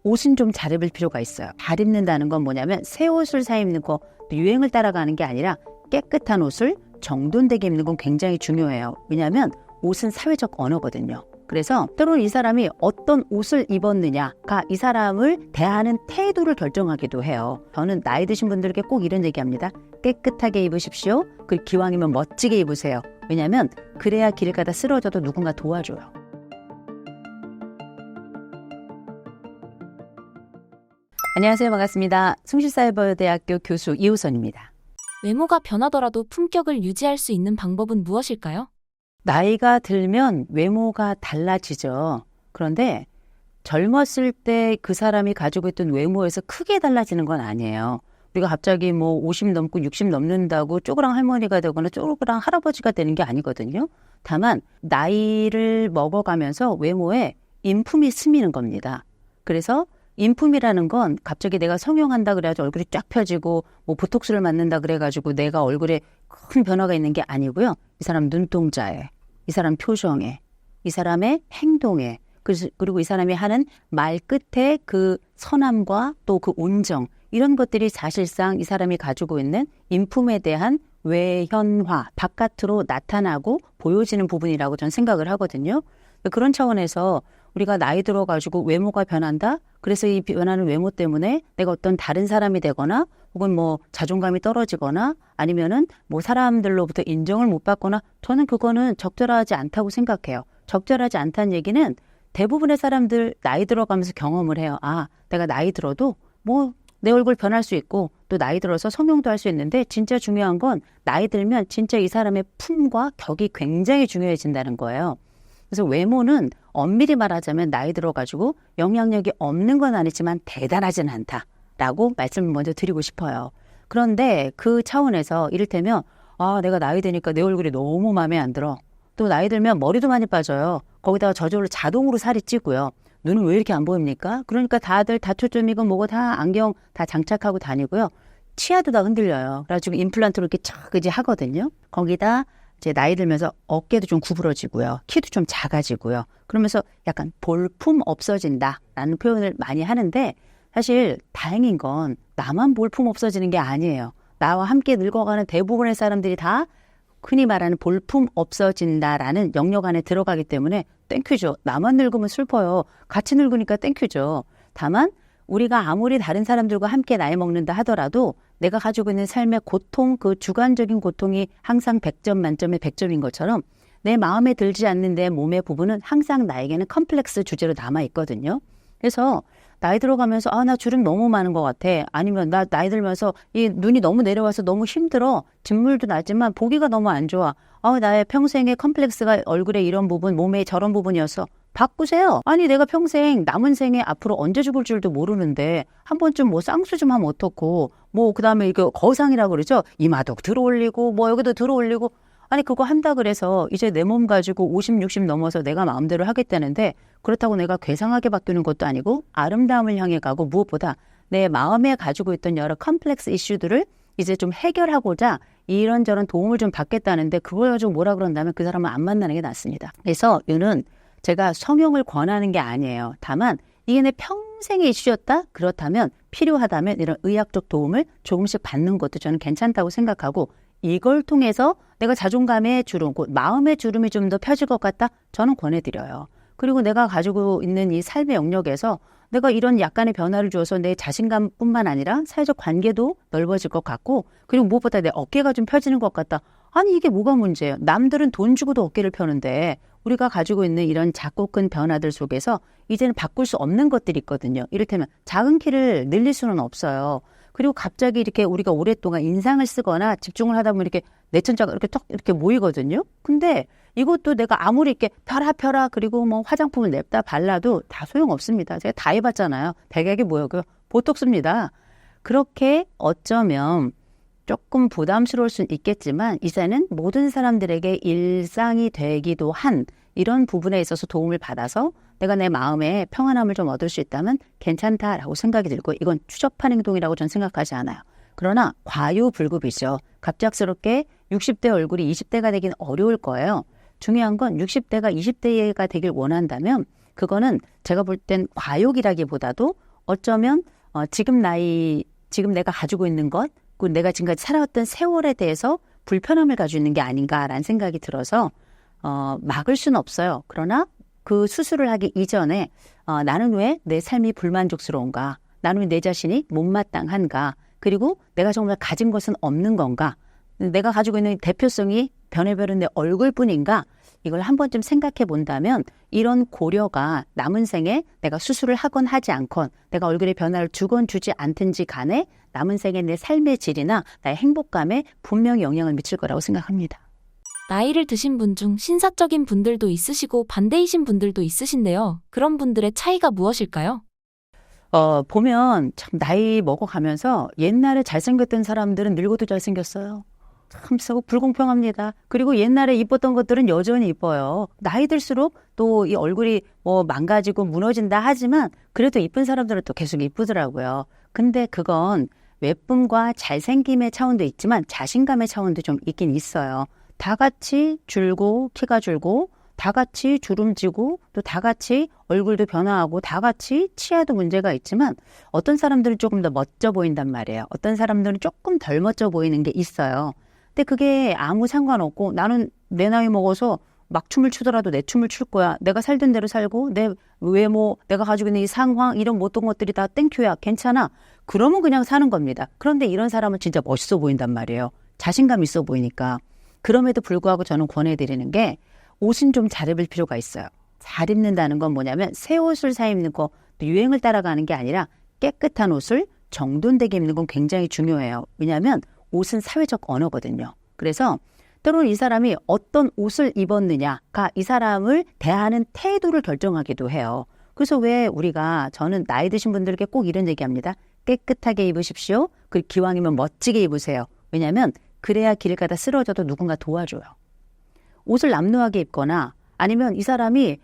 옷은 좀 잘 입을 필요가 있어요. 잘 입는다는 건 뭐냐면 새 옷을 사 입는 거 유행을 따라가는 게 아니라 깨끗한 옷을 정돈되게 입는 건 굉장히 중요해요. 왜냐하면 옷은 사회적 언어거든요. 그래서 때로는 이 사람이 어떤 옷을 입었느냐가 이 사람을 대하는 태도를 결정하기도 해요. 저는 나이 드신 분들에게 꼭 이런 얘기합니다. 깨끗하게 입으십시오. 그리고 기왕이면 멋지게 입으세요. 왜냐하면 그래야 길 가다 쓰러져도 누군가 도와줘요. 안녕하세요. 반갑습니다. 숭실사이버대학교 교수 이우선입니다. 외모가 변하더라도 품격을 유지할 수 있는 방법은 무엇일까요? 나이가 들면 외모가 달라지죠. 그런데 젊었을 때 그 사람이 가지고 있던 외모에서 크게 달라지는 건 아니에요. 우리가 갑자기 50 넘고 60 넘는다고 쪼그랑 할머니가 되거나 쪼그랑 할아버지가 되는 게 아니거든요. 다만 나이를 먹어가면서 외모에 인품이 스미는 겁니다. 그래서 인품이라는 건 갑자기 내가 성형한다 그래가지고 얼굴이 쫙 펴지고 보톡스를 맞는다 그래가지고 내가 얼굴에 큰 변화가 있는 게 아니고요. 이 사람 눈동자에, 이 사람 표정에, 이 사람의 행동에, 그리고 이 사람이 하는 말 끝에 그 선함과 또 그 온정, 이런 것들이 사실상 이 사람이 가지고 있는 인품에 대한 외현화, 바깥으로 나타나고 보여지는 부분이라고 저는 생각을 하거든요. 그런 차원에서 우리가 나이 들어가지고 외모가 변한다? 그래서 이 변하는 외모 때문에 내가 어떤 다른 사람이 되거나 혹은 자존감이 떨어지거나 아니면은 사람들로부터 인정을 못 받거나 저는 그거는 적절하지 않다고 생각해요. 적절하지 않다는 얘기는 대부분의 사람들 나이 들어가면서 경험을 해요. 아, 내가 나이 들어도 내 얼굴 변할 수 있고 또 나이 들어서 성형도 할 수 있는데 진짜 중요한 건 나이 들면 진짜 이 사람의 품과 격이 굉장히 중요해진다는 거예요. 그래서 외모는 엄밀히 말하자면 나이 들어가지고 영향력이 없는 건 아니지만 대단하진 않다라고 말씀을 먼저 드리고 싶어요. 그런데 그 차원에서 이를테면 내가 나이 드니까 내 얼굴이 너무 마음에 안 들어. 또 나이 들면 머리도 많이 빠져요. 거기다가 저절로 자동으로 살이 찌고요. 눈은 왜 이렇게 안 보입니까? 그러니까 다들 다초점이고 뭐고 다 안경 다 장착하고 다니고요. 치아도 다 흔들려요. 그래가지고 임플란트로 이렇게 쫙 이제 하거든요. 거기다 이제 나이 들면서 어깨도 좀 구부러지고요. 키도 좀 작아지고요. 그러면서 약간 볼품 없어진다라는 표현을 많이 하는데 사실 다행인 건 나만 볼품 없어지는 게 아니에요. 나와 함께 늙어가는 대부분의 사람들이 다 흔히 말하는 볼품 없어진다라는 영역 안에 들어가기 때문에 땡큐죠. 나만 늙으면 슬퍼요. 같이 늙으니까 땡큐죠. 다만 우리가 아무리 다른 사람들과 함께 나이 먹는다 하더라도 내가 가지고 있는 삶의 고통, 그 주관적인 고통이 항상 100점 만점에 100점인 것처럼 내 마음에 들지 않는 내 몸의 부분은 항상 나에게는 컴플렉스 주제로 남아있거든요. 그래서 나이 들어가면서 나 주름 너무 많은 것 같아. 아니면 나 나이 들면서 이 눈이 너무 내려와서 너무 힘들어. 진물도 나지만 보기가 너무 안 좋아. 나의 평생의 컴플렉스가 얼굴에 이런 부분, 몸에 저런 부분이어서 바꾸세요. 아니 내가 평생 남은 생에 앞으로 언제 죽을 줄도 모르는데 한 번쯤 쌍수 좀 하면 어떻고 그다음에 이거 거상이라고 그러죠. 이마도 들어올리고 여기도 들어올리고 아니 그거 한다 그래서 이제 내 몸 가지고 50, 60 넘어서 내가 마음대로 하겠다는데 그렇다고 내가 괴상하게 바뀌는 것도 아니고 아름다움을 향해 가고 무엇보다 내 마음에 가지고 있던 여러 컴플렉스 이슈들을 이제 좀 해결하고자 이런저런 도움을 좀 받겠다는데 그걸 가지고 뭐라 그런다면 그 사람은 안 만나는 게 낫습니다. 그래서 이는 제가 성형을 권하는 게 아니에요. 다만 이게 내 평생의 이슈였다? 그렇다면 필요하다면 이런 의학적 도움을 조금씩 받는 것도 저는 괜찮다고 생각하고 이걸 통해서 내가 자존감의 주름, 마음의 주름이 좀 더 펴질 것 같다? 저는 권해드려요. 그리고 내가 가지고 있는 이 삶의 영역에서 내가 이런 약간의 변화를 줘서 내 자신감뿐만 아니라 사회적 관계도 넓어질 것 같고 그리고 무엇보다 내 어깨가 좀 펴지는 것 같다. 아니 이게 뭐가 문제예요? 남들은 돈 주고도 어깨를 펴는데 우리가 가지고 있는 이런 작고 큰 변화들 속에서 이제는 바꿀 수 없는 것들이 있거든요. 이를테면 작은 키를 늘릴 수는 없어요. 그리고 갑자기 이렇게 우리가 오랫동안 인상을 쓰거나 집중을 하다 보면 이렇게 내천자가 이렇게 턱 이렇게 모이거든요. 근데 이것도 내가 아무리 이렇게 펴라 그리고 화장품을 냅다 발라도 다 소용없습니다. 제가 다 해봤잖아요. 백약이 뭐예요? 보톡스입니다. 그렇게 어쩌면 조금 부담스러울 수는 있겠지만 이제는 모든 사람들에게 일상이 되기도 한 이런 부분에 있어서 도움을 받아서 내가 내 마음에 평안함을 좀 얻을 수 있다면 괜찮다라고 생각이 들고 이건 추접한 행동이라고 저는 생각하지 않아요. 그러나 과유불급이죠. 갑작스럽게 60대 얼굴이 20대가 되긴 어려울 거예요. 중요한 건 60대가 20대가 되길 원한다면 그거는 제가 볼 땐 과욕이라기보다도 어쩌면 지금 내가 가지고 있는 것, 그리고 내가 지금까지 살아왔던 세월에 대해서 불편함을 가지고 있는 게 아닌가라는 생각이 들어서 막을 수는 없어요. 그러나 그 수술을 하기 이전에 나는 왜 내 삶이 불만족스러운가? 나는 왜 내 자신이 못마땅한가? 그리고 내가 정말 가진 것은 없는 건가? 내가 가지고 있는 대표성이 변해버린 내 얼굴뿐인가? 이걸 한 번쯤 생각해 본다면 이런 고려가 남은 생에 내가 수술을 하건 하지 않건 내가 얼굴에 변화를 주건 주지 않든지 간에 남은 생에 내 삶의 질이나 나의 행복감에 분명히 영향을 미칠 거라고 생각합니다. 나이를 드신 분 중 신사적인 분들도 있으시고 반대이신 분들도 있으신데요. 그런 분들의 차이가 무엇일까요? 보면 참 나이 먹어가면서 옛날에 잘생겼던 사람들은 늙어도 잘생겼어요. 참 불공평합니다. 그리고 옛날에 이뻤던 것들은 여전히 이뻐요. 나이 들수록 또 이 얼굴이 뭐 망가지고 무너진다 하지만 그래도 이쁜 사람들은 또 계속 이쁘더라고요. 근데 그건 외쁨과 잘생김의 차원도 있지만 자신감의 차원도 좀 있긴 있어요. 다 같이 줄고 키가 줄고 다 같이 주름지고 또 다 같이 얼굴도 변화하고 다 같이 치아도 문제가 있지만 어떤 사람들은 조금 더 멋져 보인단 말이에요. 어떤 사람들은 조금 덜 멋져 보이는 게 있어요. 근데 그게 아무 상관없고 나는 내 나이 먹어서 막 춤을 추더라도 내 춤을 출 거야. 내가 살던 대로 살고 내 외모, 내가 가지고 있는 이 상황 이런 모든 것들이 다 땡큐야. 괜찮아. 그러면 그냥 사는 겁니다. 그런데 이런 사람은 진짜 멋있어 보인단 말이에요. 자신감 있어 보이니까. 그럼에도 불구하고 저는 권해드리는 게 옷은 좀 잘 입을 필요가 있어요. 잘 입는다는 건 뭐냐면 새 옷을 사 입는 거 유행을 따라가는 게 아니라 깨끗한 옷을 정돈되게 입는 건 굉장히 중요해요. 왜냐하면 옷은 사회적 언어거든요. 그래서 때로는 이 사람이 어떤 옷을 입었느냐가 이 사람을 대하는 태도를 결정하기도 해요. 그래서 왜 저는 나이 드신 분들에게 꼭 이런 얘기합니다. 깨끗하게 입으십시오. 그리고 기왕이면 멋지게 입으세요. 왜냐하면 그래야 길 가다 쓰러져도 누군가 도와줘요. 옷을 남루하게 입거나 아니면 이 사람이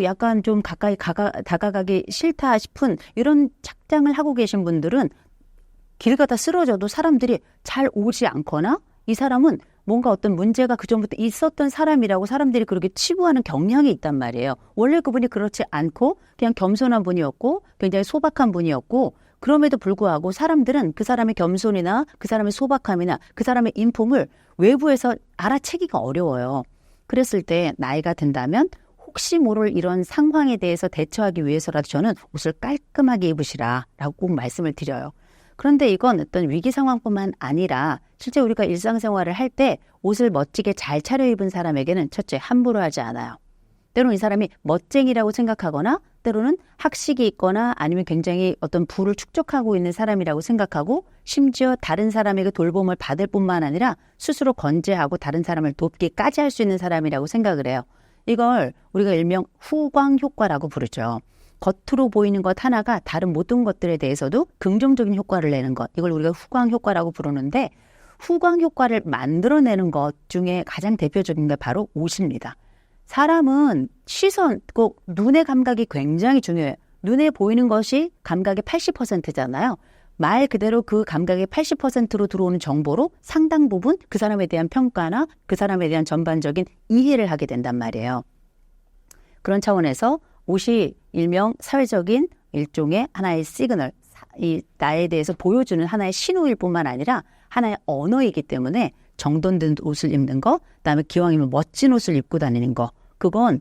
약간 좀 가까이 다가가기 싫다 싶은 이런 착장을 하고 계신 분들은 길 가다 쓰러져도 사람들이 잘 오지 않거나 이 사람은 뭔가 어떤 문제가 그전부터 있었던 사람이라고 사람들이 그렇게 치부하는 경향이 있단 말이에요. 원래 그분이 그렇지 않고 그냥 겸손한 분이었고 굉장히 소박한 분이었고 그럼에도 불구하고 사람들은 그 사람의 겸손이나 그 사람의 소박함이나 그 사람의 인품을 외부에서 알아채기가 어려워요. 그랬을 때 나이가 든다면 혹시 모를 이런 상황에 대해서 대처하기 위해서라도 저는 옷을 깔끔하게 입으시라라고 꼭 말씀을 드려요. 그런데 이건 어떤 위기 상황뿐만 아니라 실제 우리가 일상생활을 할 때 옷을 멋지게 잘 차려입은 사람에게는 첫째 함부로 하지 않아요. 때로는 이 사람이 멋쟁이라고 생각하거나 때로는 학식이 있거나 아니면 굉장히 어떤 부를 축적하고 있는 사람이라고 생각하고 심지어 다른 사람에게 돌봄을 받을 뿐만 아니라 스스로 건재하고 다른 사람을 돕기까지 할 수 있는 사람이라고 생각을 해요. 이걸 우리가 일명 후광 효과라고 부르죠. 겉으로 보이는 것 하나가 다른 모든 것들에 대해서도 긍정적인 효과를 내는 것. 이걸 우리가 후광 효과라고 부르는데 후광 효과를 만들어내는 것 중에 가장 대표적인 게 바로 옷입니다. 사람은 시선, 꼭 눈의 감각이 굉장히 중요해요. 눈에 보이는 것이 감각의 80%잖아요. 말 그대로 그 감각의 80%로 들어오는 정보로 상당 부분 그 사람에 대한 평가나 그 사람에 대한 전반적인 이해를 하게 된단 말이에요. 그런 차원에서 옷이 일명 사회적인 일종의 하나의 시그널, 나에 대해서 보여주는 하나의 신호일 뿐만 아니라 하나의 언어이기 때문에 정돈된 옷을 입는 거, 그다음에 기왕이면 멋진 옷을 입고 다니는 거, 그건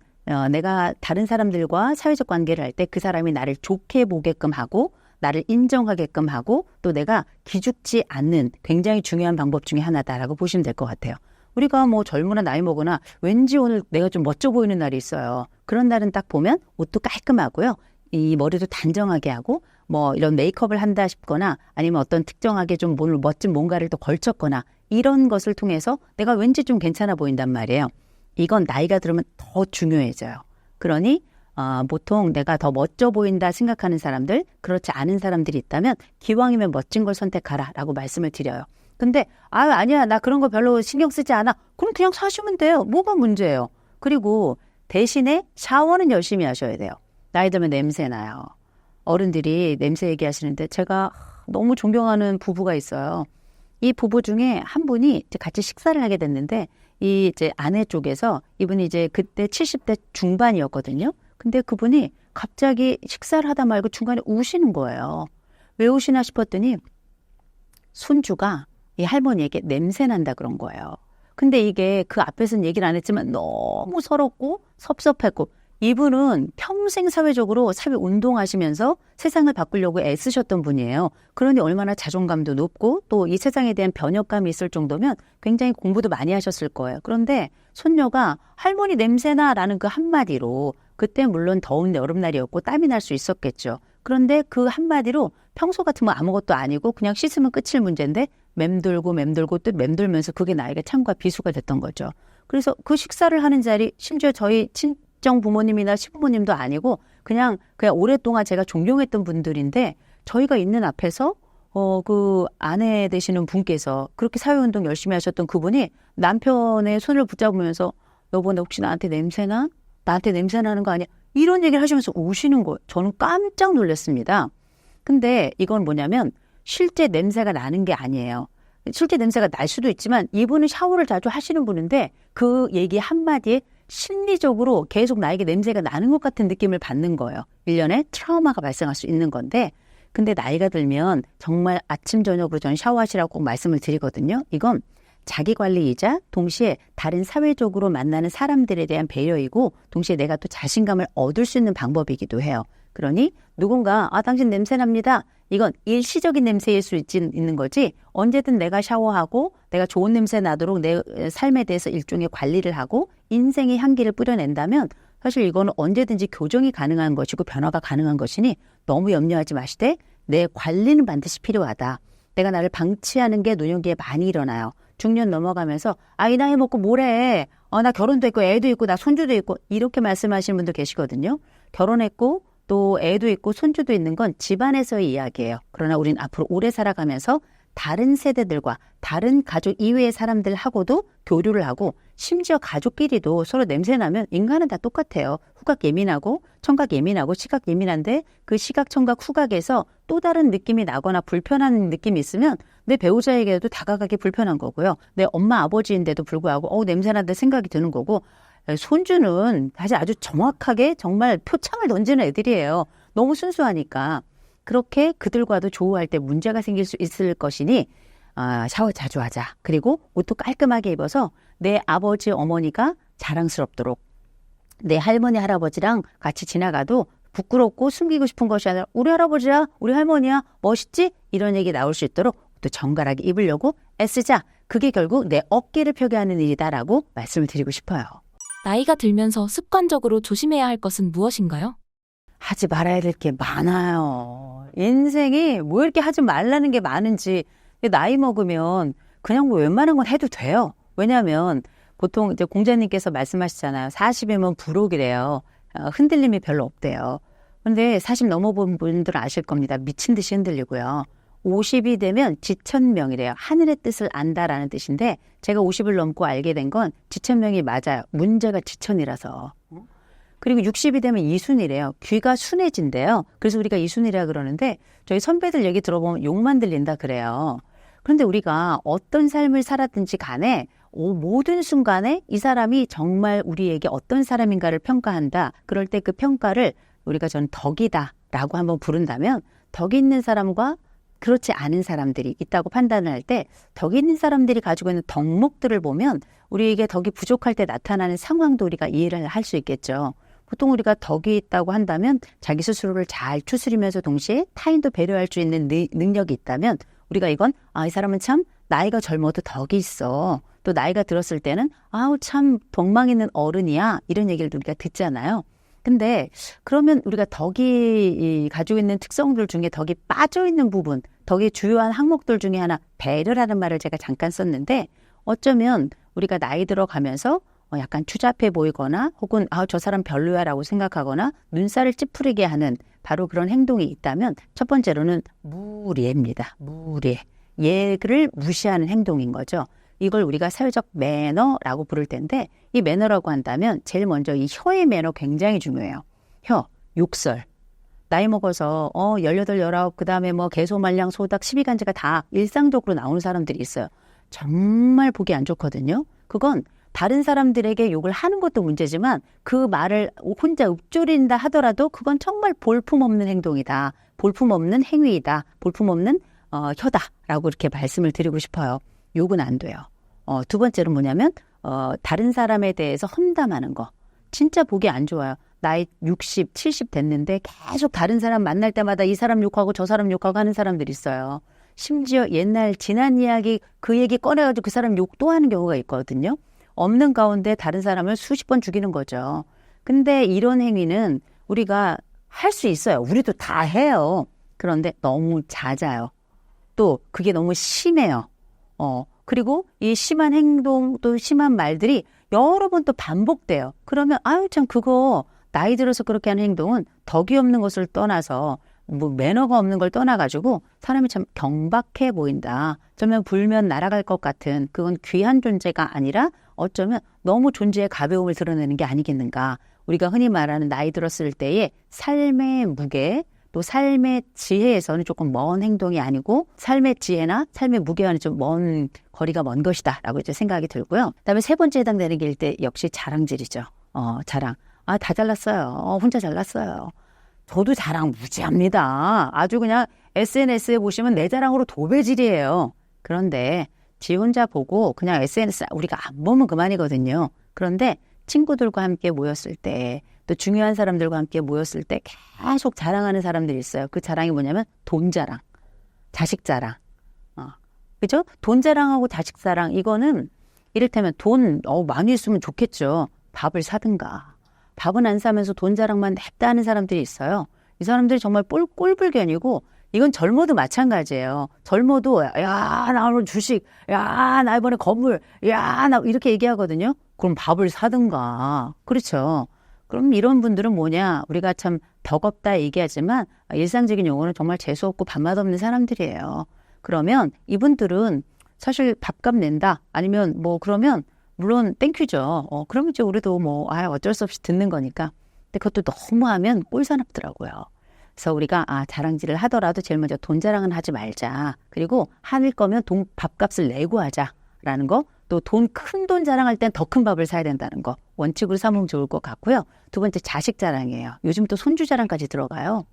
내가 다른 사람들과 사회적 관계를 할 때 그 사람이 나를 좋게 보게끔 하고 나를 인정하게끔 하고 또 내가 기죽지 않는 굉장히 중요한 방법 중에 하나다라고 보시면 될 것 같아요. 우리가 뭐 젊으나 나이 먹으나 왠지 오늘 내가 좀 멋져 보이는 날이 있어요. 그런 날은 딱 보면 옷도 깔끔하고요. 이 머리도 단정하게 하고 뭐 이런 메이크업을 한다 싶거나 아니면 어떤 특정하게 좀 오늘 멋진 뭔가를 또 걸쳤거나 이런 것을 통해서 내가 왠지 좀 괜찮아 보인단 말이에요. 이건 나이가 들으면 더 중요해져요. 그러니 보통 내가 더 멋져 보인다 생각하는 사람들, 그렇지 않은 사람들이 있다면 기왕이면 멋진 걸 선택하라라고 말씀을 드려요. 근데 아니야 나 그런 거 별로 신경 쓰지 않아. 그럼 그냥 사시면 돼요. 뭐가 문제예요. 그리고 대신에 샤워는 열심히 하셔야 돼요. 나이 들면 냄새 나요. 어른들이 냄새 얘기하시는데 제가 너무 존경하는 부부가 있어요. 이 부부 중에 한 분이 이제 같이 식사를 하게 됐는데 이 이제 아내 쪽에서 이분이 이제 그때 70대 중반이었거든요. 근데 그분이 갑자기 식사를 하다 말고 중간에 우시는 거예요. 왜 우시나 싶었더니 손주가 이 할머니에게 냄새 난다 그런 거예요. 근데 이게 그 앞에서는 얘기를 안 했지만 너무 서럽고 섭섭했고, 이분은 평생 사회적으로 사회 운동하시면서 세상을 바꾸려고 애쓰셨던 분이에요. 그러니 얼마나 자존감도 높고 또 이 세상에 대한 변혁감이 있을 정도면 굉장히 공부도 많이 하셨을 거예요. 그런데 손녀가 할머니 냄새나라는 그 한마디로, 그때 물론 더운 여름날이었고 땀이 날 수 있었겠죠. 그런데 그 한마디로 평소 같으면 아무것도 아니고 그냥 씻으면 끝일 문제인데 맴돌고 또 맴돌면서 그게 나에게 창과 비수가 됐던 거죠. 그래서 그 식사를 하는 자리, 심지어 저희 친정 부모님이나 시부모님도 아니고 그냥 오랫동안 제가 존경했던 분들인데, 저희가 있는 앞에서 그 아내 되시는 분께서 그렇게 사회운동 열심히 하셨던 그분이 남편의 손을 붙잡으면서 여보, 너 혹시 나한테 냄새나? 나한테 냄새나는 거 아니야? 이런 얘기를 하시면서 우시는 거예요. 저는 깜짝 놀랐습니다. 근데 이건 뭐냐면 실제 냄새가 나는 게 아니에요. 실제 냄새가 날 수도 있지만 이분은 샤워를 자주 하시는 분인데 그 얘기 한마디에 심리적으로 계속 나에게 냄새가 나는 것 같은 느낌을 받는 거예요. 일련의 트라우마가 발생할 수 있는 건데, 근데 나이가 들면 정말 아침 저녁으로 저는 샤워하시라고 꼭 말씀을 드리거든요. 이건 자기관리이자 동시에 다른 사회적으로 만나는 사람들에 대한 배려이고 동시에 내가 또 자신감을 얻을 수 있는 방법이기도 해요. 그러니 누군가 당신 냄새 납니다. 이건 일시적인 냄새일 수 있는 거지, 언제든 내가 샤워하고 내가 좋은 냄새 나도록 내 삶에 대해서 일종의 관리를 하고 인생의 향기를 뿌려낸다면 사실 이거는 언제든지 교정이 가능한 것이고 변화가 가능한 것이니 너무 염려하지 마시되 내 관리는 반드시 필요하다. 내가 나를 방치하는 게 노년기에 많이 일어나요. 중년 넘어가면서 이 나이 먹고 뭐래. 나 결혼도 있고 애도 있고 나 손주도 있고 이렇게 말씀하시는 분도 계시거든요. 결혼했고 또 애도 있고 손주도 있는 건 집안에서의 이야기예요. 그러나 우린 앞으로 오래 살아가면서 다른 세대들과 다른 가족 이외의 사람들하고도 교류를 하고 심지어 가족끼리도 서로 냄새나면 인간은 다 똑같아요. 후각 예민하고 청각 예민하고 시각 예민한데 그 시각, 청각, 후각에서 또 다른 느낌이 나거나 불편한 느낌이 있으면 내 배우자에게도 다가가기 불편한 거고요. 내 엄마 아버지인데도 불구하고 냄새난다 생각이 드는 거고, 손주는 사실 아주 정확하게 정말 표창을 던지는 애들이에요. 너무 순수하니까. 그렇게 그들과도 조우할 때 문제가 생길 수 있을 것이니 샤워 자주 하자. 그리고 옷도 깔끔하게 입어서 내 아버지 어머니가 자랑스럽도록, 내 할머니 할아버지랑 같이 지나가도 부끄럽고 숨기고 싶은 것이 아니라 우리 할아버지야, 우리 할머니야, 멋있지? 이런 얘기 나올 수 있도록 또 정갈하게 입으려고 애쓰자. 그게 결국 내 어깨를 펴게 하는 일이다라고 말씀을 드리고 싶어요. 나이가 들면서 습관적으로 조심해야 할 것은 무엇인가요? 하지 말아야 될 게 많아요. 인생이 뭐 이렇게 하지 말라는 게 많은지. 나이 먹으면 그냥 뭐 웬만한 건 해도 돼요. 왜냐하면 보통 이제 공자님께서 말씀하시잖아요. 40이면 불혹이래요. 흔들림이 별로 없대요. 근데 40 넘어본 분들은 아실 겁니다. 미친 듯이 흔들리고요. 50이 되면 지천명이래요. 하늘의 뜻을 안다라는 뜻인데 제가 50을 넘고 알게 된 건 지천명이 맞아요. 문제가 지천이라서. 그리고 60이 되면 이순이래요. 귀가 순해진대요. 그래서 우리가 이순이라 그러는데 저희 선배들 얘기 들어보면 욕만 들린다 그래요. 그런데 우리가 어떤 삶을 살았든지 간에 모든 순간에 이 사람이 정말 우리에게 어떤 사람인가를 평가한다. 그럴 때 그 평가를 우리가 전 덕이다라고 한번 부른다면, 덕이 있는 사람과 그렇지 않은 사람들이 있다고 판단을 할 때 덕이 있는 사람들이 가지고 있는 덕목들을 보면 우리에게 덕이 부족할 때 나타나는 상황도 우리가 이해를 할 수 있겠죠. 보통 우리가 덕이 있다고 한다면 자기 스스로를 잘 추스리면서 동시에 타인도 배려할 수 있는 능력이 있다면 우리가 이건 이 사람은 참 나이가 젊어도 덕이 있어. 또 나이가 들었을 때는 참 덕망 있는 어른이야. 이런 얘기를 우리가 듣잖아요. 근데 그러면 우리가 덕이 가지고 있는 특성들 중에 덕이 빠져있는 부분, 덕의 주요한 항목들 중에 하나 배려라는 말을 제가 잠깐 썼는데, 어쩌면 우리가 나이 들어가면서 약간 추잡해 보이거나 혹은 저 사람 별로야 라고 생각하거나 눈살을 찌푸리게 하는 바로 그런 행동이 있다면 첫 번째로는 무례입니다. 무례. 예를 무시하는 행동인 거죠. 이걸 우리가 사회적 매너라고 부를 텐데, 이 매너라고 한다면 제일 먼저 이 혀의 매너 굉장히 중요해요. 혀, 욕설. 나이 먹어서 18, 19, 그 다음에 개소, 말량, 소닭, 시비간지가 다 일상적으로 나오는 사람들이 있어요. 정말 보기 안 좋거든요. 그건 다른 사람들에게 욕을 하는 것도 문제지만 그 말을 혼자 읊조린다 하더라도 그건 정말 볼품없는 행동이다. 볼품없는 행위이다. 볼품없는 혀다라고 이렇게 말씀을 드리고 싶어요. 욕은 안 돼요. 두 번째로 뭐냐면 다른 사람에 대해서 험담하는 거. 진짜 보기 안 좋아요. 나이 60, 70 됐는데 계속 다른 사람 만날 때마다 이 사람 욕하고 저 사람 욕하고 하는 사람들이 있어요. 심지어 옛날 지난 이야기 그 얘기 꺼내가지고 그 사람 욕도 하는 경우가 있거든요. 없는 가운데 다른 사람을 수십 번 죽이는 거죠. 근데 이런 행위는 우리가 할 수 있어요. 우리도 다 해요. 그런데 너무 잦아요. 또 그게 너무 심해요. 그리고 이 심한 행동 또 심한 말들이 여러 번 또 반복돼요. 그러면 아유 참 그거 나이 들어서 그렇게 하는 행동은 덕이 없는 것을 떠나서 뭐 매너가 없는 걸 떠나가지고 사람이 참 경박해 보인다. 어쩌면 불면 날아갈 것 같은 그건 귀한 존재가 아니라 어쩌면 너무 존재의 가벼움을 드러내는 게 아니겠는가. 우리가 흔히 말하는 나이 들었을 때의 삶의 무게 또 삶의 지혜에서는 조금 먼 행동이 아니고 삶의 지혜나 삶의 무게와는 좀 먼 거리가 먼 것이다 라고 이제 생각이 들고요. 그다음에 세 번째 해당되는 게 일대 역시 자랑질이죠. 자랑. 아, 다 잘났어요. 혼자 잘났어요. 저도 자랑 무지합니다. 아주 그냥 SNS에 보시면 내 자랑으로 도배질이에요. 그런데 지 혼자 보고 그냥 SNS 우리가 안 보면 그만이거든요. 그런데 친구들과 함께 모였을 때 또 중요한 사람들과 함께 모였을 때 계속 자랑하는 사람들이 있어요. 그 자랑이 뭐냐면 돈 자랑, 자식 자랑. 그죠? 돈 자랑하고 자식 자랑 이거는 이를테면 돈 많이 있으면 좋겠죠. 밥을 사든가. 밥은 안 사면서 돈 자랑만 냅다 하는 사람들이 있어요. 이 사람들이 정말 꼴불견이고 이건 젊어도 마찬가지예요. 젊어도 야, 나 오늘 주식, 야, 나 이번에 건물, 야, 나 이렇게 얘기하거든요. 그럼 밥을 사든가. 그렇죠. 그럼 이런 분들은 뭐냐? 우리가 참 덕없다 얘기하지만 일상적인 용어는 정말 재수없고 밥맛 없는 사람들이에요. 그러면 이분들은 사실 밥값 낸다 아니면 뭐 그러면 물론 땡큐죠. 그러면 이제 우리도 뭐 어쩔 수 없이 듣는 거니까. 근데 그것도 너무 하면 꼴사납더라고요. 그래서 우리가 자랑질을 하더라도 제일 먼저 돈 자랑은 하지 말자. 그리고 할 거면 밥값을 내고 하자라는 거. 또 큰 돈 자랑할 땐 더 큰 밥을 사야 된다는 거. 원칙으로 삼으면 좋을 것 같고요. 두 번째 자식 자랑이에요. 요즘 또 손주 자랑까지 들어가요.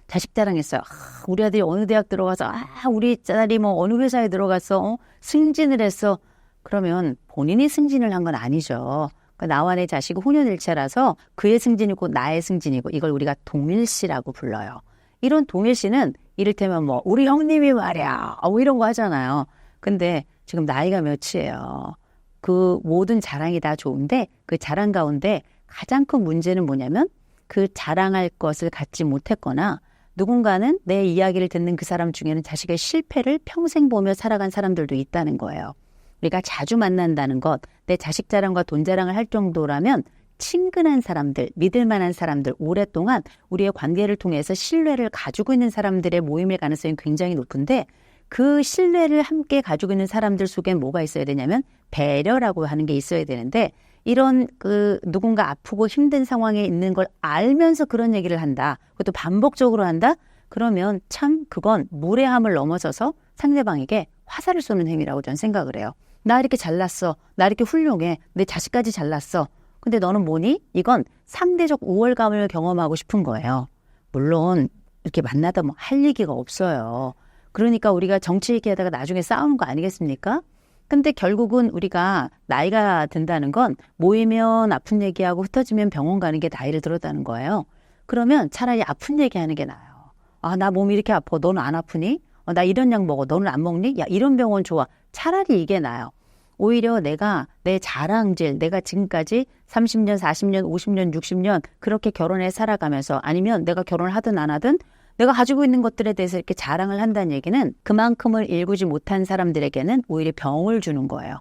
자식 자랑했어요. 우리 아들이 어느 대학 들어가서 우리 딸이 뭐 어느 회사에 들어가서 승진을 했어. 그러면 본인이 승진을 한 건 아니죠. 그러니까 나와 내 자식은 혼연일체라서 그의 승진이고 나의 승진이고 이걸 우리가 동일시라고 불러요. 이런 동일시는 이를테면 뭐 우리 형님이 말이야 뭐 이런 거 하잖아요. 근데 지금 나이가 몇이에요. 그 모든 자랑이 다 좋은데 그 자랑 가운데 가장 큰 문제는 뭐냐면 그 자랑할 것을 갖지 못했거나 누군가는 내 이야기를 듣는 그 사람 중에는 자식의 실패를 평생 보며 살아간 사람들도 있다는 거예요. 우리가 자주 만난다는 것, 내 자식 자랑과 돈 자랑을 할 정도라면 친근한 사람들, 믿을 만한 사람들, 오랫동안 우리의 관계를 통해서 신뢰를 가지고 있는 사람들의 모임일 가능성이 굉장히 높은데 그 신뢰를 함께 가지고 있는 사람들 속엔 뭐가 있어야 되냐면 배려라고 하는 게 있어야 되는데 이런 누군가 아프고 힘든 상황에 있는 걸 알면서 그런 얘기를 한다. 그것도 반복적으로 한다? 그러면 참 그건 무례함을 넘어서서 상대방에게 화살을 쏘는 행위라고 저는 생각을 해요. 나 이렇게 잘났어. 나 이렇게 훌륭해. 내 자식까지 잘났어. 근데 너는 뭐니? 이건 상대적 우월감을 경험하고 싶은 거예요. 물론 이렇게 만나다 뭐 할 얘기가 없어요. 그러니까 우리가 정치 얘기하다가 나중에 싸우는 거 아니겠습니까? 근데 결국은 우리가 나이가 든다는 건 모이면 아픈 얘기하고 흩어지면 병원 가는 게 나이를 들었다는 거예요. 그러면 차라리 아픈 얘기하는 게 나아요. 나 몸이 이렇게 아파. 너는 안 아프니? 나 이런 약 먹어. 너는 안 먹니? 야, 이런 병원 좋아. 차라리 이게 나아요. 오히려 내가 내 자랑질, 내가 지금까지 30년, 40년, 50년, 60년 그렇게 결혼해 살아가면서 아니면 내가 결혼을 하든 안 하든 내가 가지고 있는 것들에 대해서 이렇게 자랑을 한다는 얘기는 그만큼을 일구지 못한 사람들에게는 오히려 병을 주는 거예요.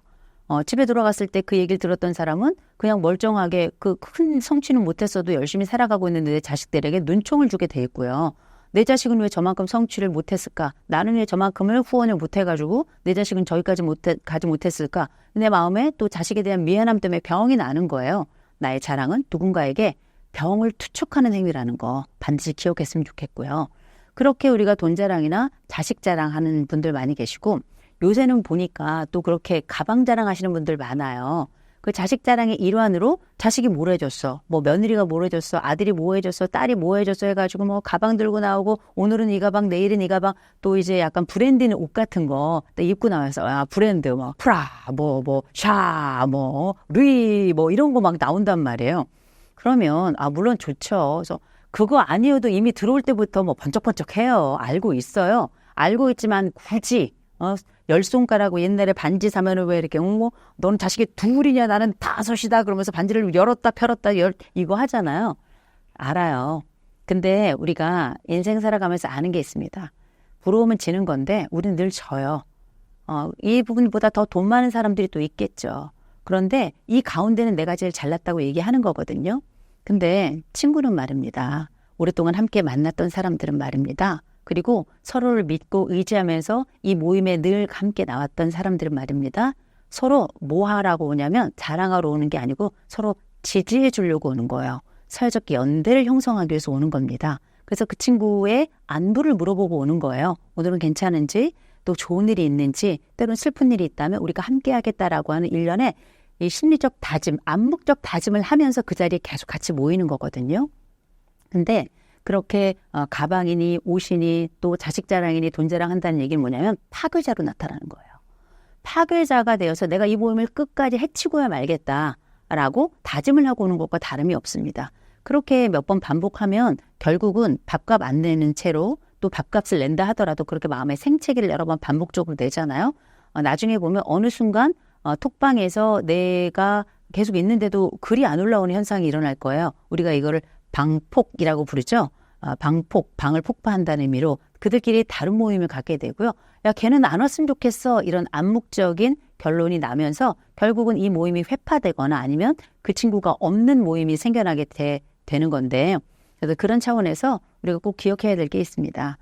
집에 돌아갔을 때 그 얘기를 들었던 사람은 그냥 멀쩡하게 그 큰 성취는 못했어도 열심히 살아가고 있는데 내 자식들에게 눈총을 주게 돼 있고요. 내 자식은 왜 저만큼 성취를 못했을까? 나는 왜 저만큼을 후원을 못해가지고 내 자식은 저기까지 가지 못했을까? 내 마음에 또 자식에 대한 미안함 때문에 병이 나는 거예요. 나의 자랑은 누군가에게 병을 투척하는 행위라는 거 반드시 기억했으면 좋겠고요. 그렇게 우리가 돈 자랑이나 자식 자랑하는 분들 많이 계시고 요새는 보니까 또 그렇게 가방 자랑하시는 분들 많아요. 그 자식 자랑의 일환으로 자식이 뭘 해줬어, 뭐 며느리가 뭘 해줬어, 아들이 뭐 해줬어, 딸이 뭐 해줬어 해가지고 뭐 가방 들고 나오고 오늘은 이 가방, 내일은 이 가방, 또 이제 약간 브랜드 있는 옷 같은 거 입고 나와서 브랜드 뭐 프라, 샤, 루이 이런 거 막 나온단 말이에요. 그러면 물론 좋죠. 그래서 그거 아니어도 이미 들어올 때부터 번쩍번쩍해요. 알고 있어요. 알고 있지만 굳이 열 손가락으로 옛날에 반지 사면은 왜 이렇게 너는 자식이 둘이냐 나는 다섯이다 그러면서 반지를 열었다 펴었다 이거 하잖아요. 알아요. 근데 우리가 인생 살아가면서 아는 게 있습니다. 부러우면 지는 건데 우리는 늘 져요. 이 부분보다 더 돈 많은 사람들이 또 있겠죠. 그런데 이 가운데는 내가 제일 잘났다고 얘기하는 거거든요. 근데 친구는 말입니다. 오랫동안 함께 만났던 사람들은 말입니다. 그리고 서로를 믿고 의지하면서 이 모임에 늘 함께 나왔던 사람들은 말입니다. 서로 뭐 하라고 오냐면 자랑하러 오는 게 아니고 서로 지지해 주려고 오는 거예요. 사회적 연대를 형성하기 위해서 오는 겁니다. 그래서 그 친구의 안부를 물어보고 오는 거예요. 오늘은 괜찮은지, 또 좋은 일이 있는지, 때로는 슬픈 일이 있다면 우리가 함께 하겠다라고 하는 일련의 이 심리적 다짐, 암묵적 다짐을 하면서 그 자리에 계속 같이 모이는 거거든요. 근데 그렇게 가방이니 옷이니 또 자식 자랑이니 돈 자랑한다는 얘기는 뭐냐면 파괴자로 나타나는 거예요. 파괴자가 되어서 내가 이 모임을 끝까지 해치고야 말겠다라고 다짐을 하고 오는 것과 다름이 없습니다. 그렇게 몇 번 반복하면 결국은 밥값 안 내는 채로, 또 밥값을 낸다 하더라도 그렇게 마음의 생채기를 여러 번 반복적으로 내잖아요. 나중에 보면 어느 순간 톡방에서 내가 계속 있는데도 글이 안 올라오는 현상이 일어날 거예요. 우리가 이거를 방폭이라고 부르죠. 방을 폭파한다는 의미로 그들끼리 다른 모임을 갖게 되고요. 야, 걔는 안 왔으면 좋겠어. 이런 암묵적인 결론이 나면서 결국은 이 모임이 회파되거나 아니면 그 친구가 없는 모임이 생겨나게 되는 건데, 그래서 그런 차원에서 우리가 꼭 기억해야 될 게 있습니다.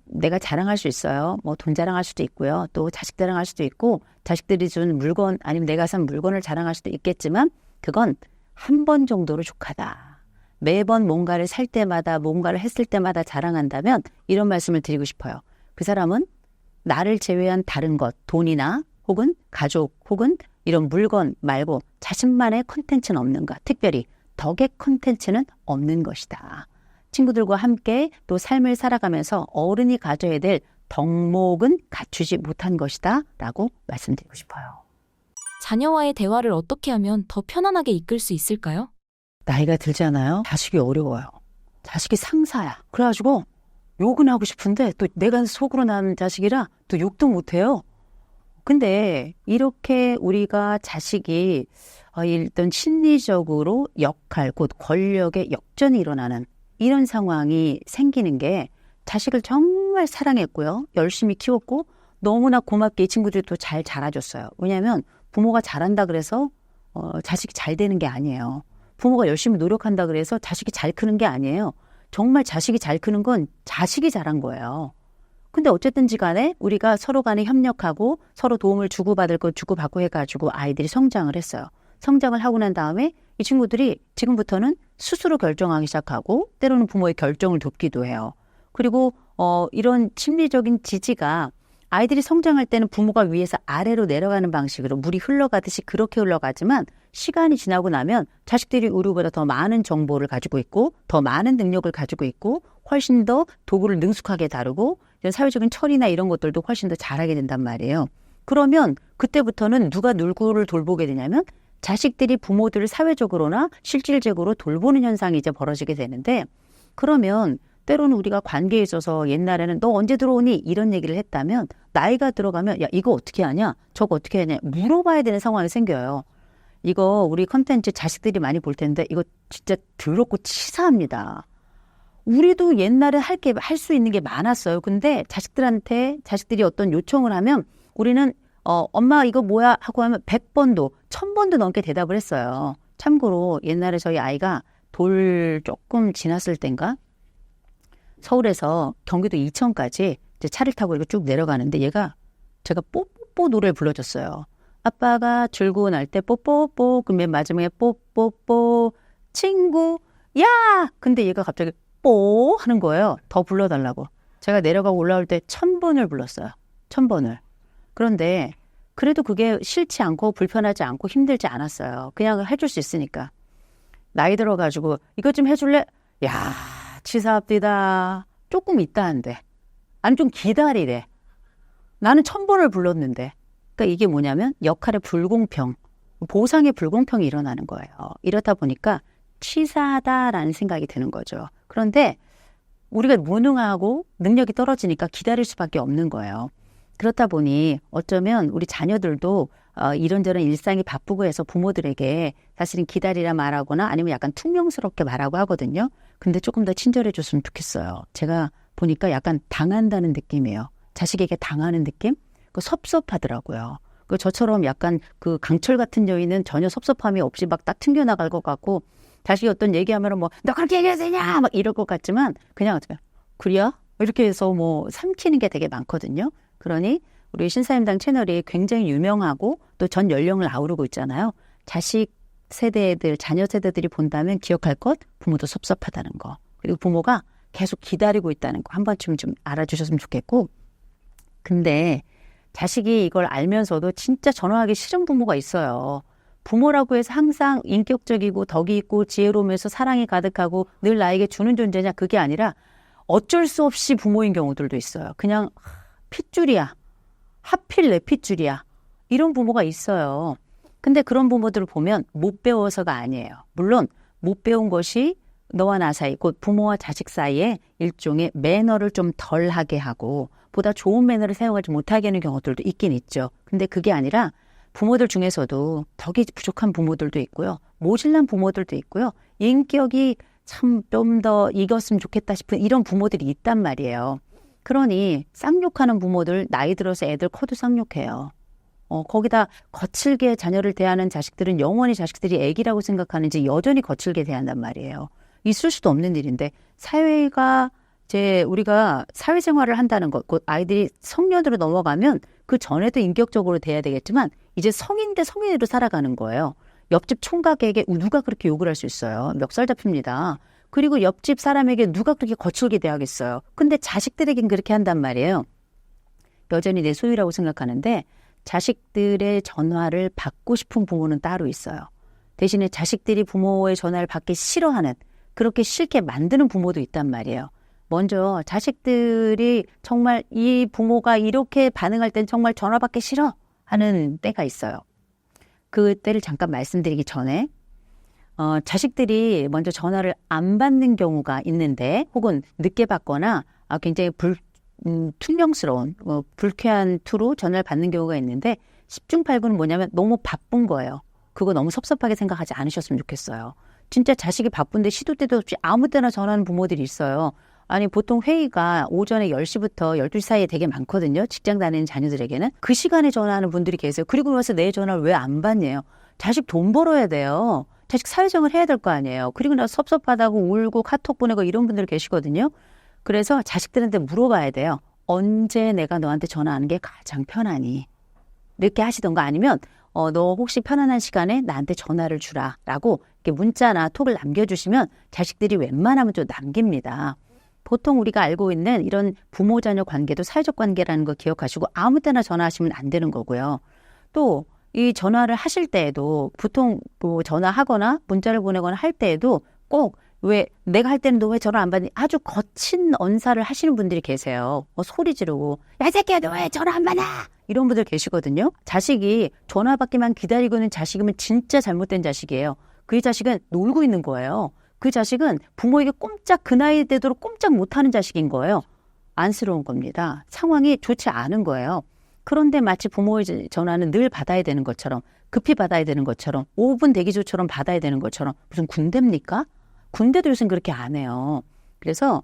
내가 자랑할 수 있어요. 돈 자랑할 수도 있고요. 또 자식 자랑할 수도 있고, 자식들이 준 물건 아니면 내가 산 물건을 자랑할 수도 있겠지만 그건 한 번 정도로 족하다. 매번 뭔가를 살 때마다 뭔가를 했을 때마다 자랑한다면 이런 말씀을 드리고 싶어요. 그 사람은 나를 제외한 다른 것, 돈이나 혹은 가족 혹은 이런 물건 말고 자신만의 컨텐츠는 없는가, 특별히 덕의 컨텐츠는 없는 것이다. 친구들과 함께 또 삶을 살아가면서 어른이 가져야 될 덕목은 갖추지 못한 것이다 라고 말씀드리고 싶어요. 자녀와의 대화를 어떻게 하면 더 편안하게 이끌 수 있을까요? 나이가 들잖아요. 자식이 어려워요. 자식이 상사야. 그래가지고 욕은 하고 싶은데 또 내가 속으로 난 자식이라 또 욕도 못해요. 근데 이렇게 우리가 자식이 일단 심리적으로 역할, 곧 권력의 역전이 일어나는 이런 상황이 생기는 게 자식을 정말 사랑했고요. 열심히 키웠고 너무나 고맙게 이 친구들이 또 잘 자라줬어요. 왜냐하면 부모가 잘한다 그래서 자식이 잘 되는 게 아니에요. 부모가 열심히 노력한다 그래서 자식이 잘 크는 게 아니에요. 정말 자식이 잘 크는 건 자식이 잘한 거예요. 근데 어쨌든지 간에 우리가 서로 간에 협력하고 서로 도움을 주고받을 거 주고받고 해가지고 아이들이 성장을 했어요. 성장을 하고 난 다음에 이 친구들이 지금부터는 스스로 결정하기 시작하고 때로는 부모의 결정을 돕기도 해요. 그리고 이런 심리적인 지지가 아이들이 성장할 때는 부모가 위에서 아래로 내려가는 방식으로 물이 흘러가듯이 그렇게 흘러가지만 시간이 지나고 나면 자식들이 우리보다 더 많은 정보를 가지고 있고 더 많은 능력을 가지고 있고 훨씬 더 도구를 능숙하게 다루고 이런 사회적인 처리나 이런 것들도 훨씬 더 잘하게 된단 말이에요. 그러면 그때부터는 누가 누구를 돌보게 되냐면 자식들이 부모들을 사회적으로나 실질적으로 돌보는 현상이 이제 벌어지게 되는데, 그러면 때로는 우리가 관계에 있어서 옛날에는 너 언제 들어오니? 이런 얘기를 했다면 나이가 들어가면 야 이거 어떻게 하냐? 저거 어떻게 하냐? 물어봐야 되는 상황이 생겨요. 이거 우리 컨텐츠 자식들이 많이 볼 텐데 이거 진짜 더럽고 치사합니다. 우리도 옛날에 할 수 있는 게 많았어요. 근데 자식들이 어떤 요청을 하면 우리는 엄마 이거 뭐야? 하고 하면 100번도 1000번도 넘게 대답을 했어요. 참고로 옛날에 저희 아이가 돌 조금 지났을 땐가 서울에서 경기도 이천까지 이제 차를 타고 이렇게 쭉 내려가는데 제가 뽀뽀뽀 노래를 불러줬어요. 아빠가 출고 날 때 뽀뽀뽀, 그 맨 마지막에 뽀뽀뽀 친구 야! 근데 얘가 갑자기 뽀 하는 거예요. 더 불러달라고. 제가 내려가고 올라올 때 1000번을 불렀어요. 1000번을. 그런데 그래도 그게 싫지 않고 불편하지 않고 힘들지 않았어요. 그냥 해줄 수 있으니까. 나이 들어가지고 이것 좀 해줄래? 야, 치사합디다. 조금 있다 한대. 아니 좀 기다리래. 나는 1000번을 불렀는데. 그러니까 이게 뭐냐면 역할의 불공평, 보상의 불공평이 일어나는 거예요. 이렇다 보니까 치사하다라는 생각이 드는 거죠. 그런데 우리가 무능하고 능력이 떨어지니까 기다릴 수밖에 없는 거예요. 그렇다 보니 어쩌면 우리 자녀들도 이런저런 일상이 바쁘고 해서 부모들에게 사실은 기다리라 말하거나 아니면 약간 퉁명스럽게 말하고 하거든요. 근데 조금 더 친절해 줬으면 좋겠어요. 제가 보니까 약간 당한다는 느낌이에요. 자식에게 당하는 느낌? 그 섭섭하더라고요. 그 저처럼 약간 그 강철 같은 여인은 전혀 섭섭함이 없이 막 딱 튕겨나갈 것 같고 자식이 어떤 얘기하면 뭐 너 그렇게 얘기해도 되냐 막 이럴 것 같지만 그냥 그래야? 이렇게 해서 뭐 삼키는 게 되게 많거든요. 그러니 우리 신사임당 채널이 굉장히 유명하고 또 전 연령을 아우르고 있잖아요. 자식 세대들, 자녀 세대들이 본다면 기억할 것, 부모도 섭섭하다는 거. 그리고 부모가 계속 기다리고 있다는 거 한 번쯤 좀 알아주셨으면 좋겠고. 근데 자식이 이걸 알면서도 진짜 전화하기 싫은 부모가 있어요. 부모라고 해서 항상 인격적이고 덕이 있고 지혜로우면서 사랑이 가득하고 늘 나에게 주는 존재냐 그게 아니라 어쩔 수 없이 부모인 경우들도 있어요. 그냥 핏줄이야. 하필 내 핏줄이야. 이런 부모가 있어요. 근데 그런 부모들을 보면 못 배워서가 아니에요. 물론 못 배운 것이 너와 나 사이, 곧 부모와 자식 사이에 일종의 매너를 좀 덜하게 하고 보다 좋은 매너를 사용하지 못하게 하는 경우들도 있긴 있죠. 근데 그게 아니라 부모들 중에서도 덕이 부족한 부모들도 있고요. 모질란 부모들도 있고요. 인격이 참 좀 더 익었으면 좋겠다 싶은 이런 부모들이 있단 말이에요. 그러니 쌍욕하는 부모들 나이 들어서 애들 커도 쌍욕해요. 거기다 거칠게 자녀를 대하는 자식들은 영원히 자식들이 애기라고 생각하는지 여전히 거칠게 대한단 말이에요. 있을 수도 없는 일인데 사회가 우리가 사회생활을 한다는 것, 곧 아이들이 성년으로 넘어가면 그 전에도 인격적으로 돼야 되겠지만 이제 성인 대 성인으로 살아가는 거예요. 옆집 총각에게 누가 그렇게 욕을 할 수 있어요. 멱살 잡힙니다. 그리고 옆집 사람에게 누가 그렇게 거칠게 대하겠어요. 근데 자식들에겐 그렇게 한단 말이에요. 여전히 내 소유라고 생각하는데 자식들의 전화를 받고 싶은 부모는 따로 있어요. 대신에 자식들이 부모의 전화를 받기 싫어하는, 그렇게 싫게 만드는 부모도 있단 말이에요. 먼저 자식들이 정말 이 부모가 이렇게 반응할 땐 정말 전화 받기 싫어 하는 때가 있어요. 그 때를 잠깐 말씀드리기 전에 자식들이 먼저 전화를 안 받는 경우가 있는데 혹은 늦게 받거나 굉장히 퉁명스러운 불쾌한 투로 전화를 받는 경우가 있는데 10중 8구는 뭐냐면 너무 바쁜 거예요. 그거 너무 섭섭하게 생각하지 않으셨으면 좋겠어요. 진짜 자식이 바쁜데 시도 때도 없이 아무 때나 전화하는 부모들이 있어요. 아니 보통 회의가 오전에 10시부터 12시 사이에 되게 많거든요. 직장 다니는 자녀들에게는. 그 시간에 전화하는 분들이 계세요. 그리고 나서 내 전화를 왜 안 받냐요. 자식 돈 벌어야 돼요. 자식 사회생활 해야 될 거 아니에요. 그리고 나서 섭섭하다고 울고 카톡 보내고 이런 분들 계시거든요. 그래서 자식들한테 물어봐야 돼요. 언제 내가 너한테 전화하는 게 가장 편하니? 이렇게 하시던가 아니면 너 혹시 편안한 시간에 나한테 전화를 주라 라고 이렇게 문자나 톡을 남겨주시면 자식들이 웬만하면 좀 남깁니다. 보통 우리가 알고 있는 이런 부모-자녀 관계도 사회적 관계라는 거 기억하시고 아무 때나 전화하시면 안 되는 거고요. 또 이 전화를 하실 때에도 보통 뭐 전화하거나 문자를 보내거나 할 때에도 꼭 왜 내가 할 때는 너 왜 전화 안 받니? 아주 거친 언사를 하시는 분들이 계세요. 소리 지르고 야 이 새끼야 너 왜 전화 안 받아? 이런 분들 계시거든요. 자식이 전화 받기만 기다리고 있는 자식이면 진짜 잘못된 자식이에요. 그 자식은 놀고 있는 거예요. 그 자식은 부모에게 꼼짝 그 나이 되도록 꼼짝 못하는 자식인 거예요. 안쓰러운 겁니다. 상황이 좋지 않은 거예요. 그런데 마치 부모의 전화는 늘 받아야 되는 것처럼 급히 받아야 되는 것처럼 5분 대기조처럼 받아야 되는 것처럼 무슨 군대입니까? 군대도 요즘 그렇게 안 해요. 그래서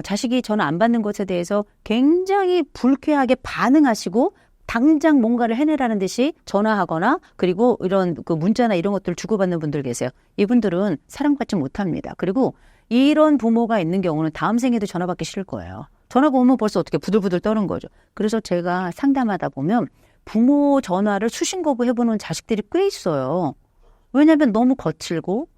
자식이 전화 안 받는 것에 대해서 굉장히 불쾌하게 반응하시고 당장 뭔가를 해내라는 듯이 전화하거나 그리고 이런 그 문자나 이런 것들을 주고받는 분들 계세요. 이분들은 사랑받지 못합니다. 그리고 이런 부모가 있는 경우는 다음 생에도 전화 받기 싫을 거예요. 전화가 오면 벌써 어떻게 부들부들 떠는 거죠. 그래서 제가 상담하다 보면 부모 전화를 수신 거부해보는 자식들이 꽤 있어요. 왜냐하면 너무 거칠고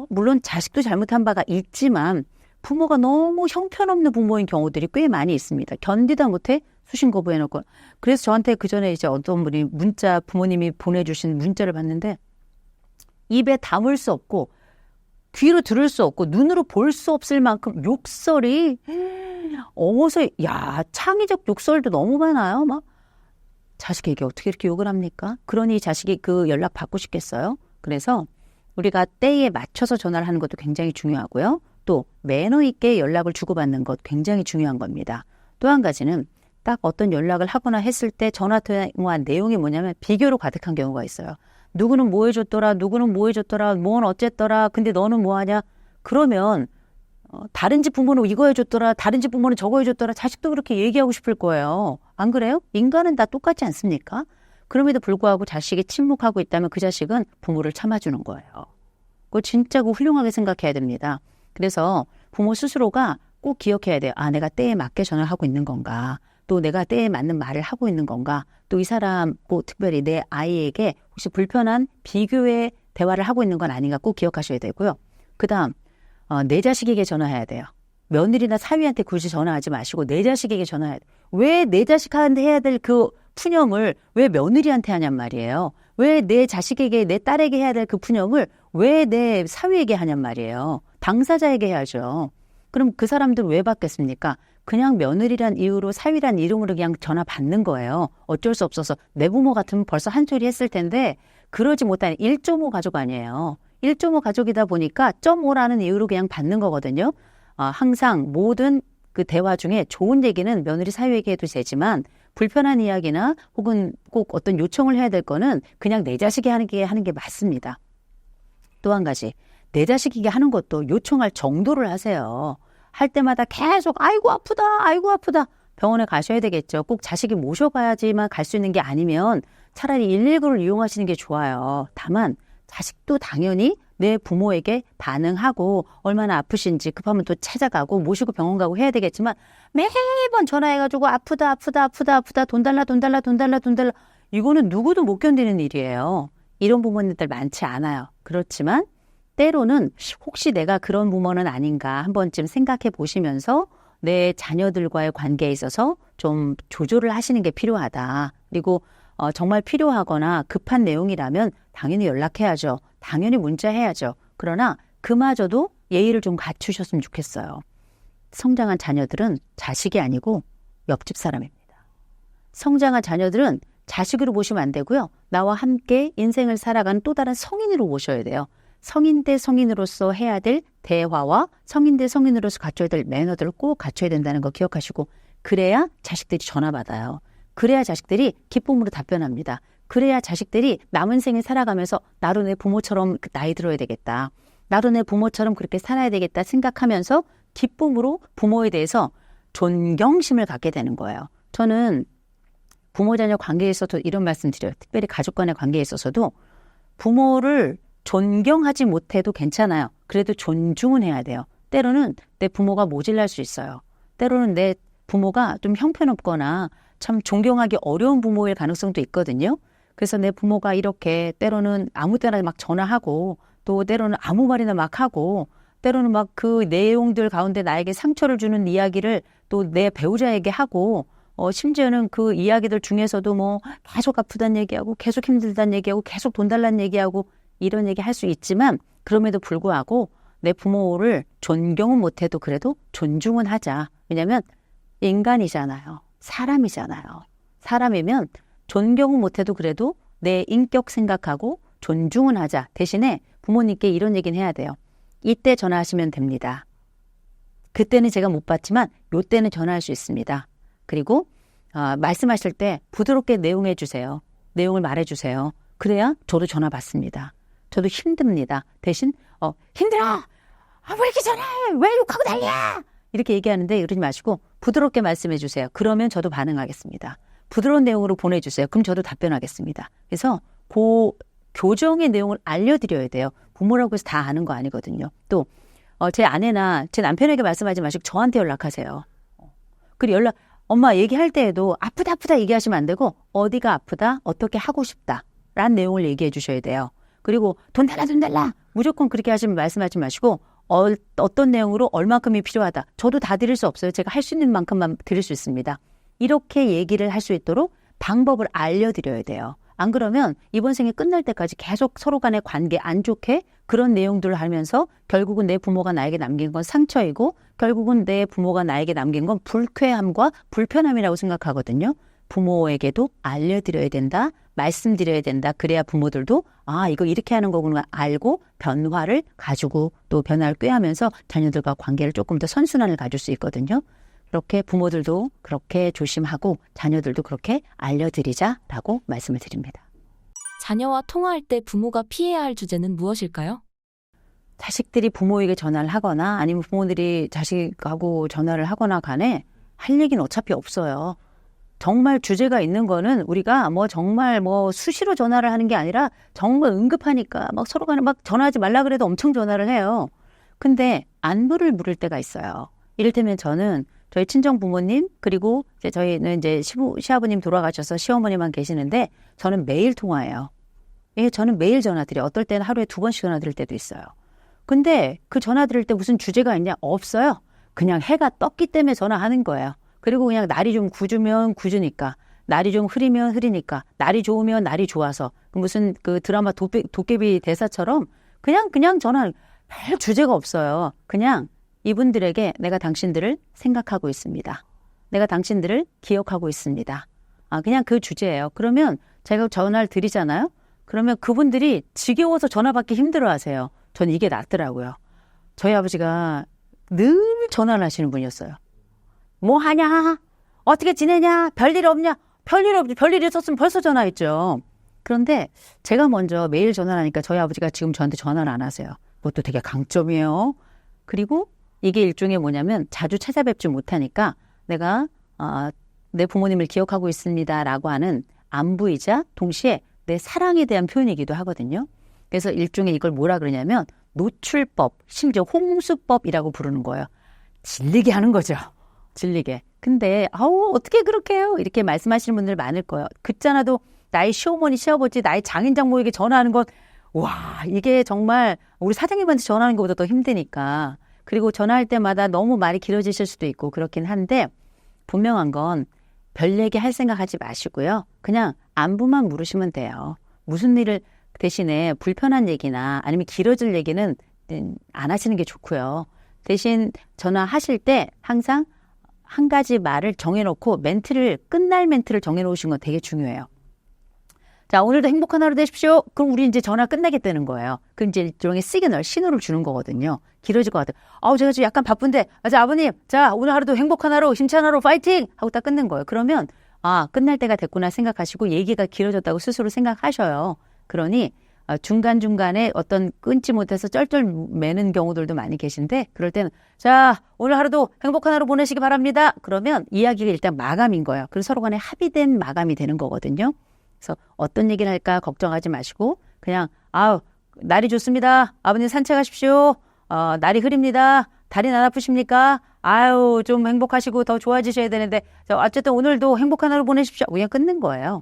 물론 자식도 잘못한 바가 있지만 부모가 너무 형편없는 부모인 경우들이 꽤 많이 있습니다. 견디다 못해 수신 거부해놓고. 그래서 저한테 그 전에 이제 어떤 분이 문자, 부모님이 보내주신 문자를 봤는데 입에 담을 수 없고 귀로 들을 수 없고 눈으로 볼 수 없을 만큼 욕설이 어서 야 창의적 욕설도 너무 많아요. 막 자식에게 어떻게 이렇게 욕을 합니까? 그러니 자식이 그 연락 받고 싶겠어요? 그래서 우리가 때에 맞춰서 전화를 하는 것도 굉장히 중요하고요. 또 매너 있게 연락을 주고받는 것 굉장히 중요한 겁니다. 또 한 가지는 딱 어떤 연락을 하거나 했을 때 전화 통화 내용이 뭐냐면 비교로 가득한 경우가 있어요. 누구는 뭐 해줬더라, 누구는 뭐 해줬더라, 뭔 어쨌더라, 근데 너는 뭐 하냐? 그러면 다른 집 부모는 이거 해줬더라, 다른 집 부모는 저거 해줬더라, 자식도 그렇게 얘기하고 싶을 거예요. 안 그래요? 인간은 다 똑같지 않습니까? 그럼에도 불구하고 자식이 침묵하고 있다면 그 자식은 부모를 참아주는 거예요. 그거 진짜 훌륭하게 생각해야 됩니다. 그래서 부모 스스로가 꼭 기억해야 돼요. 아, 내가 때에 맞게 전화를 하고 있는 건가? 또 내가 때에 맞는 말을 하고 있는 건가? 또 이 사람, 뭐 특별히 내 아이에게 혹시 불편한 비교의 대화를 하고 있는 건 아닌가 꼭 기억하셔야 되고요. 그 다음, 내 자식에게 전화해야 돼요. 며느리나 사위한테 굳이 전화하지 마시고 내 자식에게 전화해야 돼요. 왜 내 자식한테 해야 될 그 푸념을 왜 며느리한테 하냔 말이에요. 왜 내 자식에게, 내 딸에게 해야 될 그 푸념을 왜 내 사위에게 하냔 말이에요. 당사자에게 해야죠. 그럼 그 사람들은 왜 받겠습니까? 그냥 며느리란 이유로 사위란 이름으로 그냥 전화 받는 거예요. 어쩔 수 없어서 내 부모 같으면 벌써 한 소리 했을 텐데 그러지 못한 1.5 가족 아니에요. 1.5 가족이다 보니까 0.5라는 이유로 그냥 받는 거거든요. 항상 모든 그 대화 중에 좋은 얘기는 며느리 사위에게 해도 되지만 불편한 이야기나 혹은 꼭 어떤 요청을 해야 될 거는 그냥 내 자식이 하는 게 맞습니다. 또 한 가지, 내 자식에게 하는 것도 요청할 정도를 하세요. 할 때마다 계속 아이고 아프다, 아이고 아프다. 병원에 가셔야 되겠죠. 꼭 자식이 모셔가야지만 갈 수 있는 게 아니면 차라리 119를 이용하시는 게 좋아요. 다만 자식도 당연히 내 부모에게 반응하고 얼마나 아프신지 급하면 또 찾아가고 모시고 병원 가고 해야 되겠지만 매번 전화해가지고 아프다 아프다 아프다 아프다 돈 달라 돈 달라 돈 달라 돈 달라 이거는 누구도 못 견디는 일이에요. 이런 부모님들 많지 않아요. 그렇지만 때로는 혹시 내가 그런 부모는 아닌가 한 번쯤 생각해 보시면서 내 자녀들과의 관계에 있어서 좀 조절을 하시는 게 필요하다. 그리고 정말 필요하거나 급한 내용이라면 당연히 연락해야죠. 당연히 문자해야죠. 그러나 그마저도 예의를 좀 갖추셨으면 좋겠어요. 성장한 자녀들은 자식이 아니고 옆집 사람입니다. 성장한 자녀들은 자식으로 보시면 안 되고요. 나와 함께 인생을 살아가는 또 다른 성인으로 보셔야 돼요. 성인 대 성인으로서 해야 될 대화와 성인 대 성인으로서 갖춰야 될 매너들을 꼭 갖춰야 된다는 거 기억하시고 그래야 자식들이 전화 받아요. 그래야 자식들이 기쁨으로 답변합니다. 그래야 자식들이 남은 생을 살아가면서 나도 내 부모처럼 나이 들어야 되겠다. 나도 내 부모처럼 그렇게 살아야 되겠다 생각하면서 기쁨으로 부모에 대해서 존경심을 갖게 되는 거예요. 저는 부모 자녀 관계에 있어서 이런 말씀 드려요. 특별히 가족 간의 관계에 있어서도 부모를 존경하지 못해도 괜찮아요. 그래도 존중은 해야 돼요. 때로는 내 부모가 모질랄 수 있어요. 때로는 내 부모가 좀 형편없거나 참 존경하기 어려운 부모일 가능성도 있거든요. 그래서 내 부모가 이렇게 때로는 아무 때나 막 전화하고 또 때로는 아무 말이나 막 하고 때로는 막 그 내용들 가운데 나에게 상처를 주는 이야기를 또 내 배우자에게 하고 심지어는 그 이야기들 중에서도 뭐 계속 아프단 얘기하고 계속 힘들단 얘기하고 계속 돈 달란 얘기하고 이런 얘기 할 수 있지만 그럼에도 불구하고 내 부모를 존경은 못해도 그래도 존중은 하자. 왜냐하면 인간이잖아요. 사람이잖아요. 사람이면 존경은 못해도 그래도 내 인격 생각하고 존중은 하자. 대신에 부모님께 이런 얘기는 해야 돼요. 이때 전화하시면 됩니다. 그때는 제가 못 받지만 요때는 전화할 수 있습니다. 그리고 말씀하실 때 부드럽게 내용해 주세요. 내용을 말해 주세요. 그래야 저도 전화 받습니다. 저도 힘듭니다. 대신 힘들어! 왜 이렇게 전화해! 왜 욕하고 난리야! 이렇게 얘기하는데 이러지 마시고 부드럽게 말씀해 주세요. 그러면 저도 반응하겠습니다. 부드러운 내용으로 보내주세요. 그럼 저도 답변하겠습니다. 그래서 그 교정의 내용을 알려드려야 돼요. 부모라고 해서 다 아는 거 아니거든요. 또 제 아내나 제 남편에게 말씀하지 마시고 저한테 연락하세요. 그리고 엄마 얘기할 때에도 아프다 아프다 얘기하시면 안 되고 어디가 아프다 어떻게 하고 싶다 라는 내용을 얘기해 주셔야 돼요. 그리고 돈 달라 돈 달라 무조건 그렇게 하시면 말씀하지 마시고 어떤 내용으로 얼마큼이 필요하다. 저도 다 드릴 수 없어요. 제가 할 수 있는 만큼만 드릴 수 있습니다. 이렇게 얘기를 할 수 있도록 방법을 알려드려야 돼요. 안 그러면 이번 생이 끝날 때까지 계속 서로 간의 관계 안 좋게 그런 내용들을 하면서 결국은 내 부모가 나에게 남긴 건 상처이고 결국은 내 부모가 나에게 남긴 건 불쾌함과 불편함이라고 생각하거든요. 부모에게도 알려드려야 된다. 말씀드려야 된다. 그래야 부모들도 이거 이렇게 하는 거구나 알고 변화를 가지고 또 변화를 꾀하면서 자녀들과 관계를 조금 더 선순환을 가질 수 있거든요. 그렇게 부모들도 그렇게 조심하고 자녀들도 그렇게 알려드리자라고 말씀을 드립니다. 자녀와 통화할 때 부모가 피해야 할 주제는 무엇일까요? 자식들이 부모에게 전화를 하거나 아니면 부모들이 자식하고 전화를 하거나 간에 할 얘기는 어차피 없어요. 정말 주제가 있는 거는 우리가 정말 수시로 전화를 하는 게 아니라 정말 응급하니까 서로 간에 전화하지 말라 그래도 엄청 전화를 해요. 근데 안부를 물을 때가 있어요. 이를테면 저는 저희 친정 부모님 그리고 저희는 이제 시아버님 돌아가셔서 시어머니만 계시는데 저는 매일 통화해요. 예, 저는 매일 전화 드려요. 어떨 때는 하루에 2번씩 전화 드릴 때도 있어요. 근데 그 전화 드릴 때 무슨 주제가 있냐? 없어요. 그냥 해가 떴기 때문에 전화하는 거예요. 그리고 그냥 날이 좀 구주면 구주니까, 날이 좀 흐리면 흐리니까, 날이 좋으면 날이 좋아서 무슨 그 드라마 도깨비 대사처럼 그냥 전화 별 주제가 없어요. 그냥 이분들에게 내가 당신들을 생각하고 있습니다. 내가 당신들을 기억하고 있습니다. 그냥 그 주제예요. 그러면 제가 전화를 드리잖아요. 그러면 그분들이 지겨워서 전화 받기 힘들어하세요. 전 이게 낫더라고요. 저희 아버지가 늘 전화를 하시는 분이었어요. 뭐 하냐? 어떻게 지내냐? 별일 없냐? 별일 있었으면 벌써 전화했죠. 그런데 제가 먼저 매일 전화를 하니까 저희 아버지가 지금 저한테 전화를 안 하세요. 그것도 되게 강점이에요. 그리고 이게 일종의 뭐냐면 자주 찾아뵙지 못하니까 내가 내 부모님을 기억하고 있습니다라고 하는 안부이자 동시에 내 사랑에 대한 표현이기도 하거든요. 그래서 일종의 이걸 뭐라 그러냐면 노출법, 심지어 홍수법이라고 부르는 거예요. 질리게 하는 거죠. 질리게. 근데 어떻게 그렇게 해요? 이렇게 말씀하시는 분들 많을 거예요. 그렇잖아도 나의 시어머니, 시아버지, 나의 장인 장모에게 전화하는 건 이게 정말 우리 사장님한테 전화하는 것보다 더 힘드니까. 그리고 전화할 때마다 너무 말이 길어지실 수도 있고 그렇긴 한데 분명한 건 별 얘기 할 생각하지 마시고요. 그냥 안부만 물으시면 돼요. 무슨 일을 대신에 불편한 얘기나 아니면 길어질 얘기는 안 하시는 게 좋고요. 대신 전화하실 때 항상 한 가지 말을 정해놓고 끝날 멘트를 정해놓으신 건 되게 중요해요. 자, 오늘도 행복한 하루 되십시오. 그럼 우리 이제 전화 끝나겠다는 거예요. 그럼 이제 일종의 신호를 주는 거거든요. 길어질 것 같아요. 제가 지금 약간 바쁜데, 자, 아버님, 자, 오늘 하루도 행복한 하루, 힘찬 하루, 파이팅! 하고 딱 끊는 거예요. 그러면, 끝날 때가 됐구나 생각하시고 얘기가 길어졌다고 스스로 생각하셔요. 그러니, 중간중간에 어떤 끊지 못해서 쩔쩔 매는 경우들도 많이 계신데, 그럴 때는, 자, 오늘 하루도 행복한 하루 보내시기 바랍니다. 그러면 이야기가 일단 마감인 거예요. 그래서 서로 간에 합의된 마감이 되는 거거든요. 그래서 어떤 얘기를 할까 걱정하지 마시고 그냥 날이 좋습니다. 아버님 산책하십시오. 날이 흐립니다. 다리는 안 아프십니까? 좀 행복하시고 더 좋아지셔야 되는데 어쨌든 오늘도 행복한 하루 보내십시오. 그냥 끊는 거예요.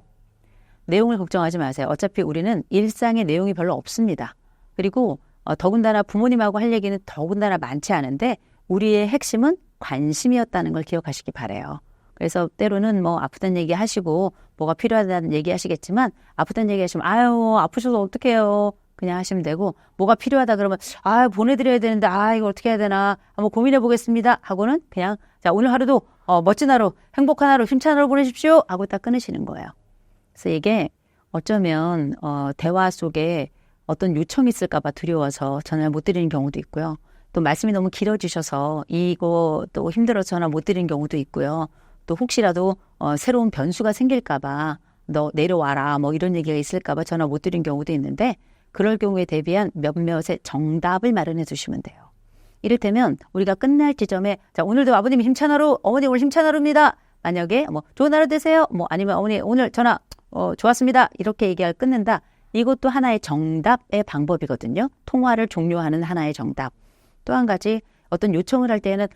내용을 걱정하지 마세요. 어차피 우리는 일상의 내용이 별로 없습니다. 그리고 더군다나 부모님하고 할 얘기는 더군다나 많지 않은데 우리의 핵심은 관심이었다는 걸 기억하시기 바라요. 그래서 때로는 아프다는 얘기 하시고 뭐가 필요하다는 얘기 하시겠지만 아프다는 얘기 하시면 아프셔서 어떡해요. 그냥 하시면 되고 뭐가 필요하다 그러면 보내드려야 되는데 이거 어떻게 해야 되나 한번 고민해 보겠습니다 하고는 그냥 자 오늘 하루도 멋진 하루 행복한 하루 힘찬 하루 보내십시오 하고 딱 끊으시는 거예요. 그래서 이게 어쩌면 대화 속에 어떤 요청이 있을까 봐 두려워서 전화를 못 드리는 경우도 있고요. 또 말씀이 너무 길어지셔서 이거 또 힘들어서 전화 못 드리는 경우도 있고요. 또 혹시라도 새로운 변수가 생길까 봐 너 내려와라 이런 얘기가 있을까 봐 전화 못 드린 경우도 있는데 그럴 경우에 대비한 몇몇의 정답을 마련해 두시면 돼요. 이를테면 우리가 끝날 지점에 자 오늘도 아버님 힘찬 하루, 어머니 오늘 힘찬 하루입니다. 만약에 좋은 하루 되세요. 아니면 어머니 오늘 전화 좋았습니다. 이렇게 얘기할 끊는다. 이것도 하나의 정답의 방법이거든요. 통화를 종료하는 하나의 정답. 또 한 가지 어떤 요청을 할 때는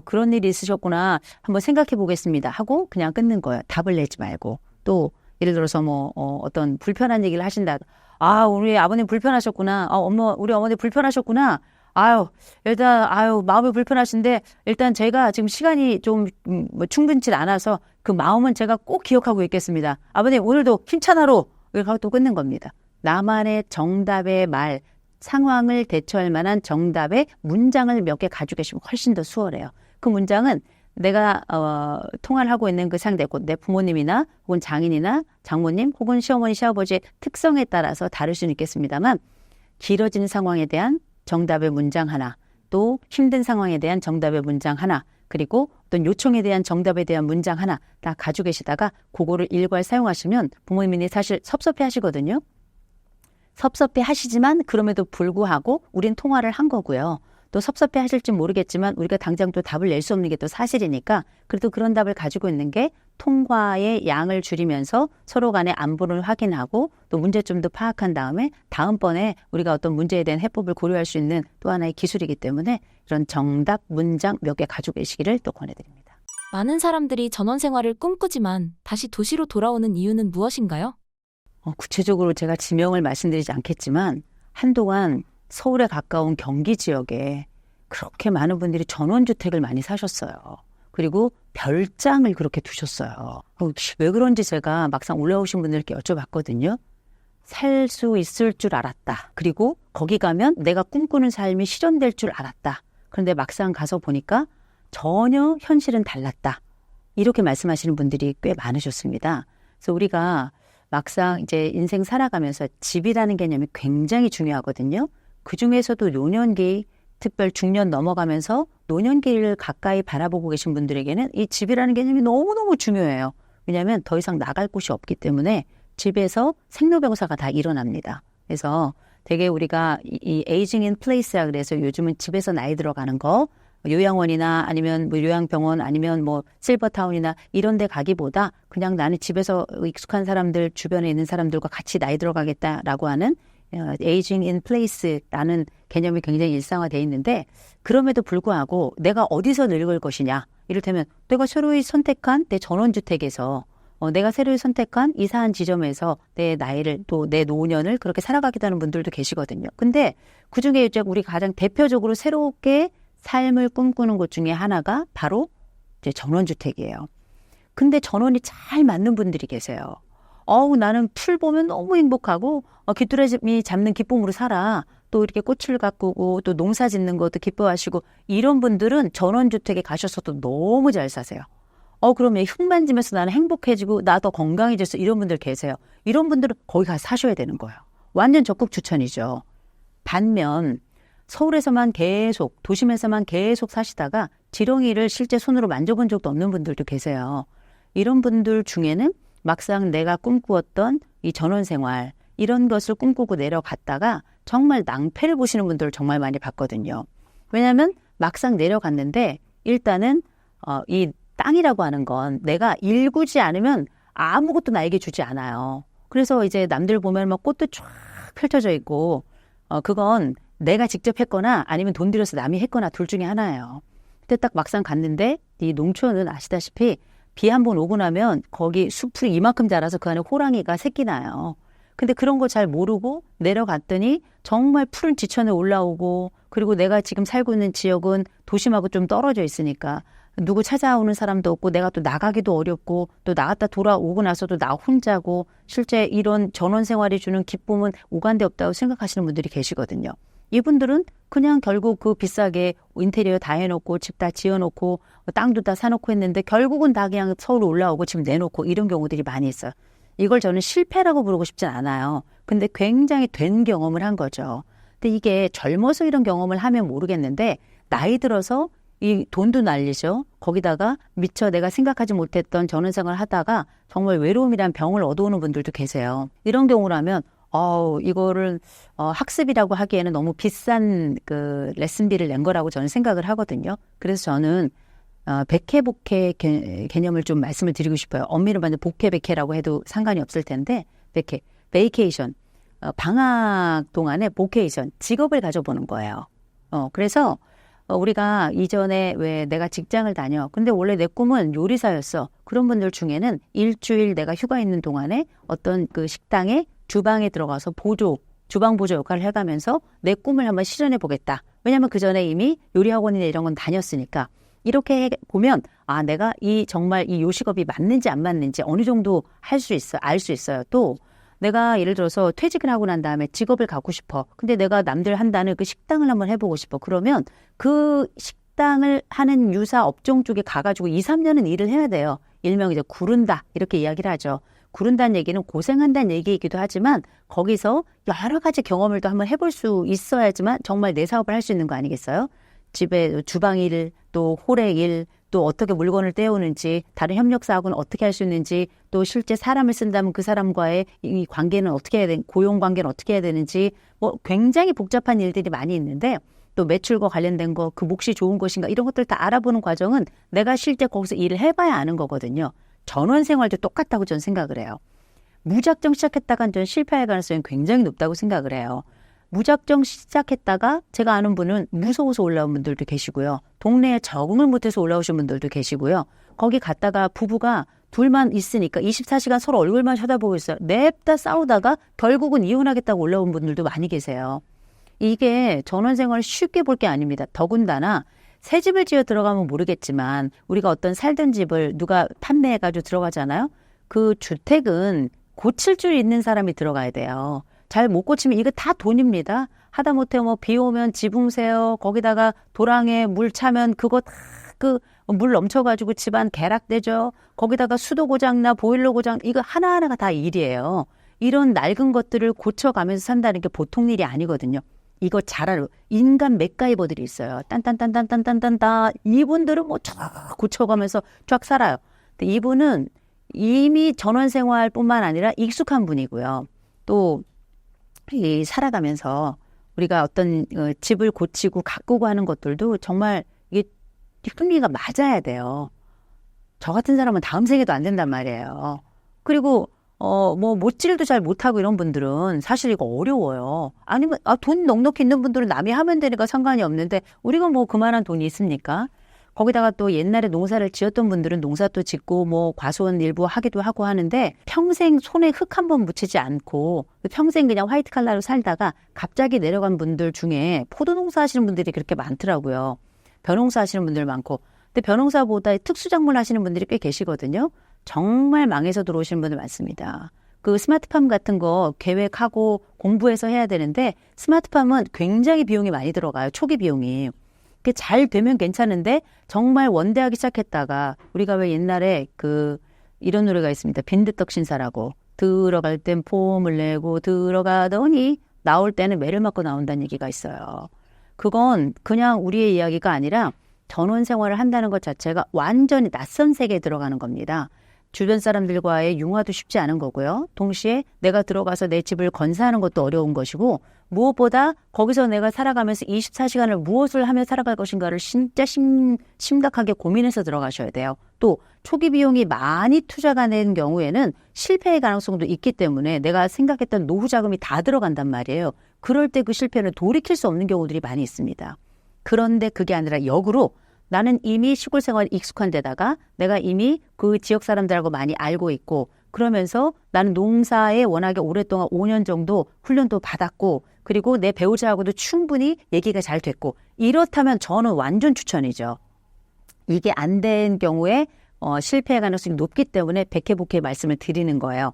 그런 일이 있으셨구나 한번 생각해 보겠습니다 하고 그냥 끊는 거예요. 답을 내지 말고. 또 예를 들어서 어떤 불편한 얘기를 하신다. 우리 아버님 불편하셨구나. 우리 어머니 불편하셨구나. 일단 마음이 불편하신데 일단 제가 지금 시간이 좀 뭐 충분치 않아서 그 마음은 제가 꼭 기억하고 있겠습니다. 아버님 오늘도 힘찬 하루 이렇게 하고 또 끊는 겁니다. 나만의 정답의 말, 상황을 대처할 만한 정답의 문장을 몇 개 가지고 계시면 훨씬 더 수월해요. 그 문장은 내가 통화를 하고 있는 그 상대, 곧 내 부모님이나 혹은 장인이나 장모님 혹은 시어머니, 시아버지의 특성에 따라서 다를 수는 있겠습니다만 길어진 상황에 대한 정답의 문장 하나, 또 힘든 상황에 대한 정답의 문장 하나, 그리고 어떤 요청에 대한 정답에 대한 문장 하나 다 가지고 계시다가 그거를 일괄 사용하시면 부모님이 사실 섭섭해 하시거든요. 섭섭해 하시지만 그럼에도 불구하고 우린 통화를 한 거고요. 또 섭섭해 하실지 모르겠지만 우리가 당장 또 답을 낼 수 없는 게 또 사실이니까 그래도 그런 답을 가지고 있는 게 통화의 양을 줄이면서 서로 간의 안부를 확인하고 또 문제점도 파악한 다음에 다음번에 우리가 어떤 문제에 대한 해법을 고려할 수 있는 또 하나의 기술이기 때문에 이런 정답 문장 몇 개 가지고 계시기를 또 권해드립니다. 많은 사람들이 전원 생활을 꿈꾸지만 다시 도시로 돌아오는 이유는 무엇인가요? 구체적으로 제가 지명을 말씀드리지 않겠지만 한동안 서울에 가까운 경기 지역에 그렇게 많은 분들이 전원주택을 많이 사셨어요. 그리고 별장을 그렇게 두셨어요. 왜 그런지 제가 막상 올라오신 분들께 여쭤봤거든요. 살 수 있을 줄 알았다. 그리고 거기 가면 내가 꿈꾸는 삶이 실현될 줄 알았다. 그런데 막상 가서 보니까 전혀 현실은 달랐다. 이렇게 말씀하시는 분들이 꽤 많으셨습니다. 그래서 우리가 막상 이제 인생 살아가면서 집이라는 개념이 굉장히 중요하거든요. 그중에서도 노년기, 특별 중년 넘어가면서 노년기를 가까이 바라보고 계신 분들에게는 이 집이라는 개념이 너무너무 중요해요. 왜냐하면 더 이상 나갈 곳이 없기 때문에 집에서 생로병사가 다 일어납니다. 그래서 되게 우리가 이 에이징 인 플레이스라 그래서 요즘은 집에서 나이 들어가는 거, 요양원이나 아니면 뭐 요양병원 아니면 뭐 실버타운이나 이런 데 가기보다 그냥 나는 집에서 익숙한 사람들, 주변에 있는 사람들과 같이 나이 들어가겠다라고 하는 에이징 인 플레이스라는 개념이 굉장히 일상화되어 있는데 그럼에도 불구하고 내가 어디서 늙을 것이냐. 이를테면 내가 새로이 선택한 내 전원주택에서 내가 새로이 선택한 이사한 지점에서 내 나이를 또 내 노년을 그렇게 살아가기도 하는 분들도 계시거든요. 근데 그중에 이제 우리 가장 대표적으로 새롭게 삶을 꿈꾸는 곳 중에 하나가 바로 이제 전원주택이에요. 근데 전원이 잘 맞는 분들이 계세요. 나는 풀 보면 너무 행복하고 귀뚜라미 잡는 기쁨으로 살아. 또 이렇게 꽃을 가꾸고 또 농사 짓는 것도 기뻐하시고 이런 분들은 전원주택에 가셔서도 너무 잘 사세요. 그러면 흙 만지면서 나는 행복해지고 나 더 건강해져서 이런 분들 계세요. 이런 분들은 거기 가서 사셔야 되는 거예요. 완전 적극 추천이죠. 반면 서울에서만 계속 도심에서만 계속 사시다가 지렁이를 실제 손으로 만져본 적도 없는 분들도 계세요. 이런 분들 중에는 막상 내가 꿈꾸었던 이 전원생활 이런 것을 꿈꾸고 내려갔다가 정말 낭패를 보시는 분들을 정말 많이 봤거든요. 왜냐하면 막상 내려갔는데 일단은 이 땅이라고 하는 건 내가 일구지 않으면 아무것도 나에게 주지 않아요. 그래서 이제 남들 보면 막 꽃도 쫙 펼쳐져 있고 그건 내가 직접 했거나 아니면 돈 들여서 남이 했거나 둘 중에 하나예요. 근데 딱 막상 갔는데 이 농촌은 아시다시피 비 한 번 오고 나면 거기 숲이 이만큼 자라서 그 안에 호랑이가 새끼 나요. 근데 그런 거 잘 모르고 내려갔더니 정말 푸른 지천에 올라오고 그리고 내가 지금 살고 있는 지역은 도심하고 좀 떨어져 있으니까 누구 찾아오는 사람도 없고 내가 또 나가기도 어렵고 또 나갔다 돌아오고 나서도 나 혼자고 실제 이런 전원 생활이 주는 기쁨은 오간데 없다고 생각하시는 분들이 계시거든요. 이분들은 그냥 결국 그 비싸게 인테리어 다 해놓고 집 다 지어놓고 땅도 다 사놓고 했는데 결국은 다 그냥 서울 올라오고 집 내놓고 이런 경우들이 많이 있어요. 이걸 저는 실패라고 부르고 싶진 않아요. 근데 굉장히 된 경험을 한 거죠. 근데 이게 젊어서 이런 경험을 하면 모르겠는데 나이 들어서 이 돈도 날리죠. 거기다가 미처 내가 생각하지 못했던 전원생활을 하다가 정말 외로움이란 병을 얻어오는 분들도 계세요. 이런 경우라면 이거를 학습이라고 하기에는 너무 비싼 그 레슨비를 낸 거라고 저는 생각을 하거든요. 그래서 저는 백회 개념을 좀 말씀을 드리고 싶어요. 엄밀히 말하면 복회 백회라고 해도 상관이 없을 텐데 백회, 베이케이션, 방학 동안에 보케이션, 직업을 가져보는 거예요. 그래서 우리가 이전에 왜 내가 직장을 다녀. 근데 원래 내 꿈은 요리사였어. 그런 분들 중에는 일주일 내가 휴가 있는 동안에 어떤 그 식당에 주방에 들어가서 주방 보조 역할을 해가면서 내 꿈을 한번 실현해 보겠다. 왜냐하면 그 전에 이미 요리학원이나 이런 건 다녔으니까. 이렇게 보면 내가 정말 이 요식업이 맞는지 안 맞는지 어느 정도 알 수 있어요. 또 내가 예를 들어서 퇴직을 하고 난 다음에 직업을 갖고 싶어. 근데 내가 남들 한다는 그 식당을 한번 해보고 싶어. 그러면 그 식당을 하는 유사 업종 쪽에 가가지고 2, 3년은 일을 해야 돼요. 일명 이제 구른다 이렇게 이야기를 하죠. 구른다는 얘기는 고생한다는 얘기이기도 하지만 거기서 여러 가지 경험을 또 한번 해볼 수 있어야지만 정말 내 사업을 할 수 있는 거 아니겠어요? 집에 주방 일, 또 홀의 일, 또 어떻게 물건을 떼오는지, 다른 협력사하고는 어떻게 할 수 있는지, 또 실제 사람을 쓴다면 그 사람과의 이 관계는 어떻게 해야 되는, 고용 관계는 어떻게 해야 되는지, 뭐 굉장히 복잡한 일들이 많이 있는데, 또 매출과 관련된 거, 그 몫이 좋은 것인가, 이런 것들 다 알아보는 과정은 내가 실제 거기서 일을 해봐야 아는 거거든요. 전원 생활도 똑같다고 저는 생각을 해요. 무작정 시작했다간 저는 실패할 가능성이 굉장히 높다고 생각을 해요. 무작정 시작했다가 제가 아는 분은 무서워서 올라온 분들도 계시고요. 동네에 적응을 못해서 올라오신 분들도 계시고요. 거기 갔다가 부부가 둘만 있으니까 24시간 서로 얼굴만 쳐다보고 있어요. 냅다 싸우다가 결국은 이혼하겠다고 올라온 분들도 많이 계세요. 이게 전원생활을 쉽게 볼 게 아닙니다. 더군다나 새 집을 지어 들어가면 모르겠지만 우리가 어떤 살던 집을 누가 판매해가지고 들어가잖아요. 그 주택은 고칠 줄 있는 사람이 들어가야 돼요. 잘 못 고치면 이거 다 돈입니다. 하다못해 뭐 비 오면 지붕 세요. 거기다가 도랑에 물 차면 그거 다 물 넘쳐가지고 집안 개락되죠. 거기다가 수도 고장나 보일러 고장 이거 하나하나가 다 일이에요. 이런 낡은 것들을 고쳐가면서 산다는 게 보통 일이 아니거든요. 이거 잘 알아. 인간 맥가이버들이 있어요. 딴딴딴딴딴딴딴 이분들은 뭐 쫙 고쳐가면서 쫙 살아요. 근데 이분은 이미 전원생활뿐만 아니라 익숙한 분이고요. 또 이 살아가면서 우리가 어떤 집을 고치고 가꾸고 하는 것들도 정말 이게 흥미가 맞아야 돼요. 저 같은 사람은 다음 생에도 안 된단 말이에요. 그리고 뭐 못질도 잘 못하고 이런 분들은 사실 이거 어려워요. 아니면 돈 넉넉히 있는 분들은 남이 하면 되니까 상관이 없는데 우리가 뭐 그만한 돈이 있습니까? 거기다가 또 옛날에 농사를 지었던 분들은 농사도 짓고 뭐 과수원 일부 하기도 하고 하는데 평생 손에 흙 한 번 묻히지 않고 평생 그냥 화이트 칼라로 살다가 갑자기 내려간 분들 중에 포도농사 하시는 분들이 그렇게 많더라고요. 벼농사 하시는 분들 많고. 근데 벼농사보다 특수작물 하시는 분들이 꽤 계시거든요. 정말 망해서 들어오시는 분들 많습니다. 그 스마트팜 같은 거 계획하고 공부해서 해야 되는데 스마트팜은 굉장히 비용이 많이 들어가요. 초기 비용이. 그게 잘 되면 괜찮은데 정말 원대하기 시작했다가 우리가 왜 옛날에 이런 노래가 있습니다. 빈대떡 신사라고. 들어갈 땐 폼을 내고 들어가더니 나올 때는 매를 맞고 나온다는 얘기가 있어요. 그건 그냥 우리의 이야기가 아니라 전원 생활을 한다는 것 자체가 완전히 낯선 세계에 들어가는 겁니다. 주변 사람들과의 융화도 쉽지 않은 거고요. 동시에 내가 들어가서 내 집을 건사하는 것도 어려운 것이고 무엇보다 거기서 내가 살아가면서 24시간을 무엇을 하며 살아갈 것인가를 진짜 심각하게 고민해서 들어가셔야 돼요. 또 초기 비용이 많이 투자가 된 경우에는 실패의 가능성도 있기 때문에 내가 생각했던 노후 자금이 다 들어간단 말이에요. 그럴 때 그 실패는 돌이킬 수 없는 경우들이 많이 있습니다. 그런데 그게 아니라 역으로 나는 이미 시골 생활에 익숙한 데다가 내가 이미 그 지역 사람들하고 많이 알고 있고 그러면서 나는 농사에 워낙에 오랫동안 5년 정도 훈련도 받았고 그리고 내 배우자하고도 충분히 얘기가 잘 됐고 이렇다면 저는 완전 추천이죠. 이게 안 된 경우에 실패의 가능성이 높기 때문에 백해복해 말씀을 드리는 거예요.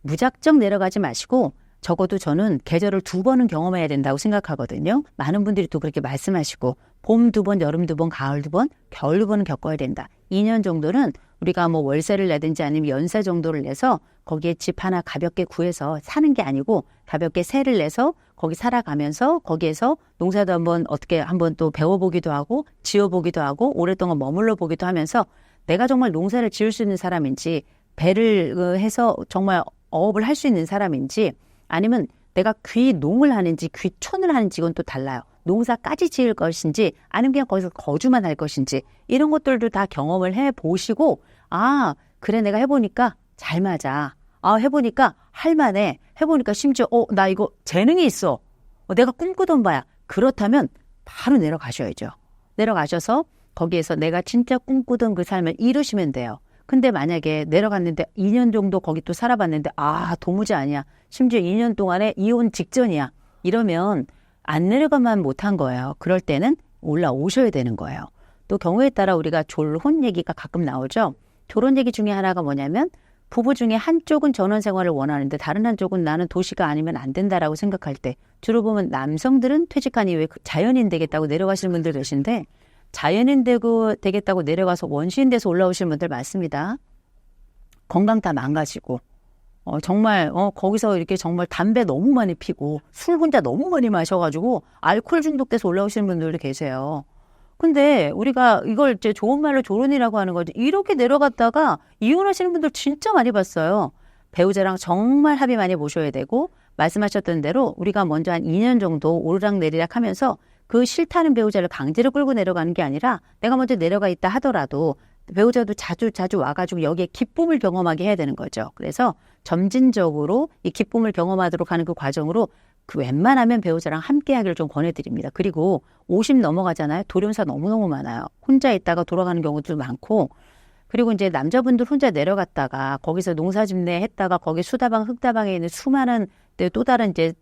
무작정 내려가지 마시고 적어도 저는 계절을 2번은 경험해야 된다고 생각하거든요. 많은 분들이 또 그렇게 말씀하시고 봄 2번, 여름 2번, 가을 2번, 겨울 2번은 겪어야 된다. 2년 정도는 우리가 뭐 월세를 내든지 아니면 연세 정도를 내서 거기에 집 하나 가볍게 구해서 사는 게 아니고 가볍게 세를 내서 거기 살아가면서 거기에서 농사도 어떻게 한번 또 배워보기도 하고 지어보기도 하고 오랫동안 머물러 보기도 하면서 내가 정말 농사를 지을 수 있는 사람인지 배를 해서 정말 어업을 할 수 있는 사람인지 아니면 내가 귀농을 하는지 귀촌을 하는지 이건 또 달라요. 농사까지 지을 것인지 아니면 그냥 거기서 거주만 할 것인지 이런 것들도 다 경험을 해보시고 그래 내가 해보니까 잘 맞아. 해보니까 할만해. 해보니까 심지어 나 이거 재능이 있어. 내가 꿈꾸던 바야. 그렇다면 바로 내려가셔야죠. 내려가셔서 거기에서 내가 진짜 꿈꾸던 그 삶을 이루시면 돼요. 근데 만약에 내려갔는데 2년 정도 거기 또 살아봤는데 도무지 아니야. 심지어 2년 동안에 이혼 직전이야. 이러면 안 내려가만 못한 거예요. 그럴 때는 올라오셔야 되는 거예요. 또 경우에 따라 우리가 졸혼 얘기가 가끔 나오죠. 졸혼 얘기 중에 하나가 뭐냐면 부부 중에 한쪽은 전원 생활을 원하는데 다른 한쪽은 나는 도시가 아니면 안 된다라고 생각할 때 주로 보면 남성들은 퇴직한 이후에 자연인 되겠다고 내려가시는 분들 계신데 자연인 되겠다고 내려가서 원시인 돼서 올라오시는 분들 많습니다. 건강 다 망가지고 정말 거기서 이렇게 정말 담배 너무 많이 피고 술 혼자 너무 많이 마셔가지고 알코올 중독돼서 올라오시는 분들도 계세요. 근데 우리가 이걸 이제 좋은 말로 졸혼이라고 하는 거죠. 이렇게 내려갔다가 이혼하시는 분들 진짜 많이 봤어요. 배우자랑 정말 합의 많이 보셔야 되고 말씀하셨던 대로 우리가 먼저 한 2년 정도 오르락내리락 하면서 그 싫다는 배우자를 강제로 끌고 내려가는 게 아니라 내가 먼저 내려가 있다 하더라도 배우자도 자주 와가지고 여기에 기쁨을 경험하게 해야 되는 거죠. 그래서 점진적으로 이 기쁨을 경험하도록 하는 그 과정으로 그 웬만하면 배우자랑 함께 하기를 좀 권해드립니다. 그리고 50 넘어가잖아요. 돌연사 너무너무 많아요. 혼자 있다가 돌아가는 경우도 많고 그리고 이제 남자분들 혼자 내려갔다가 거기서 농사짓네 했다가 거기 수다방 흙다방에 있는 수많은 또 다른 이제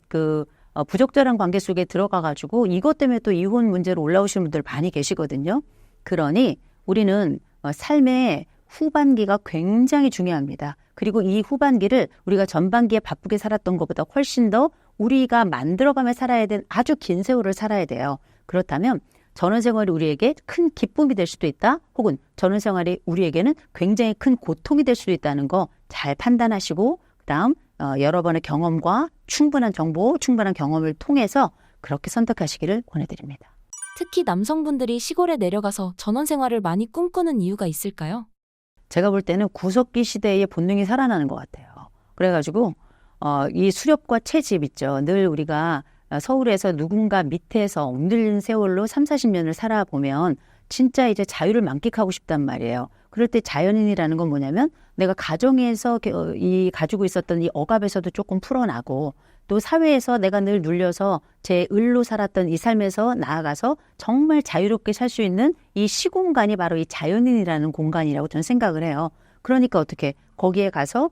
부적절한 관계 속에 들어가가지고 이것 때문에 또 이혼 문제로 올라오시는 분들 많이 계시거든요. 그러니 우리는 삶의 후반기가 굉장히 중요합니다. 그리고 이 후반기를 우리가 전반기에 바쁘게 살았던 것보다 훨씬 더 우리가 만들어가며 살아야 되는 아주 긴 세월을 살아야 돼요. 그렇다면 전원생활이 우리에게 큰 기쁨이 될 수도 있다. 혹은 전원생활이 우리에게는 굉장히 큰 고통이 될 수도 있다는 거 잘 판단하시고 그다음 여러 번의 경험과 충분한 정보, 충분한 경험을 통해서 그렇게 선택하시기를 권해드립니다. 특히 남성분들이 시골에 내려가서 전원 생활을 많이 꿈꾸는 이유가 있을까요? 제가 볼 때는 구석기 시대의 본능이 살아나는 것 같아요. 그래가지고 이 수렵과 채집 있죠. 늘 우리가 서울에서 누군가 밑에서 엉들린 세월로 3, 40년을 살아보면 진짜 이제 자유를 만끽하고 싶단 말이에요. 그럴 때 자연인이라는 건 뭐냐면 내가 가정에서 가지고 있었던 이 억압에서도 조금 풀어나고 또 사회에서 내가 늘 눌려서 제 을로 살았던 이 삶에서 나아가서 정말 자유롭게 살 수 있는 이 시공간이 바로 이 자연인이라는 공간이라고 저는 생각을 해요. 그러니까 어떻게 거기에 가서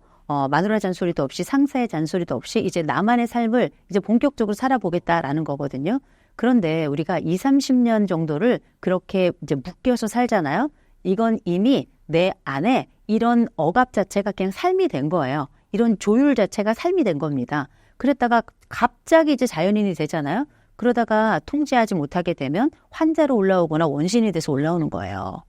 마누라 잔소리도 없이 상사의 잔소리도 없이 이제 나만의 삶을 이제 본격적으로 살아보겠다라는 거거든요. 그런데 우리가 20, 30년 정도를 그렇게 이제 묶여서 살잖아요. 이건 이미 내 안에 이런 억압 자체가 그냥 삶이 된 거예요. 이런 조율 자체가 삶이 된 겁니다. 그랬다가 갑자기 이제 자연인이 되잖아요. 그러다가 통제하지 못하게 되면 환자로 올라오거나 원신이 돼서 올라오는 거예요.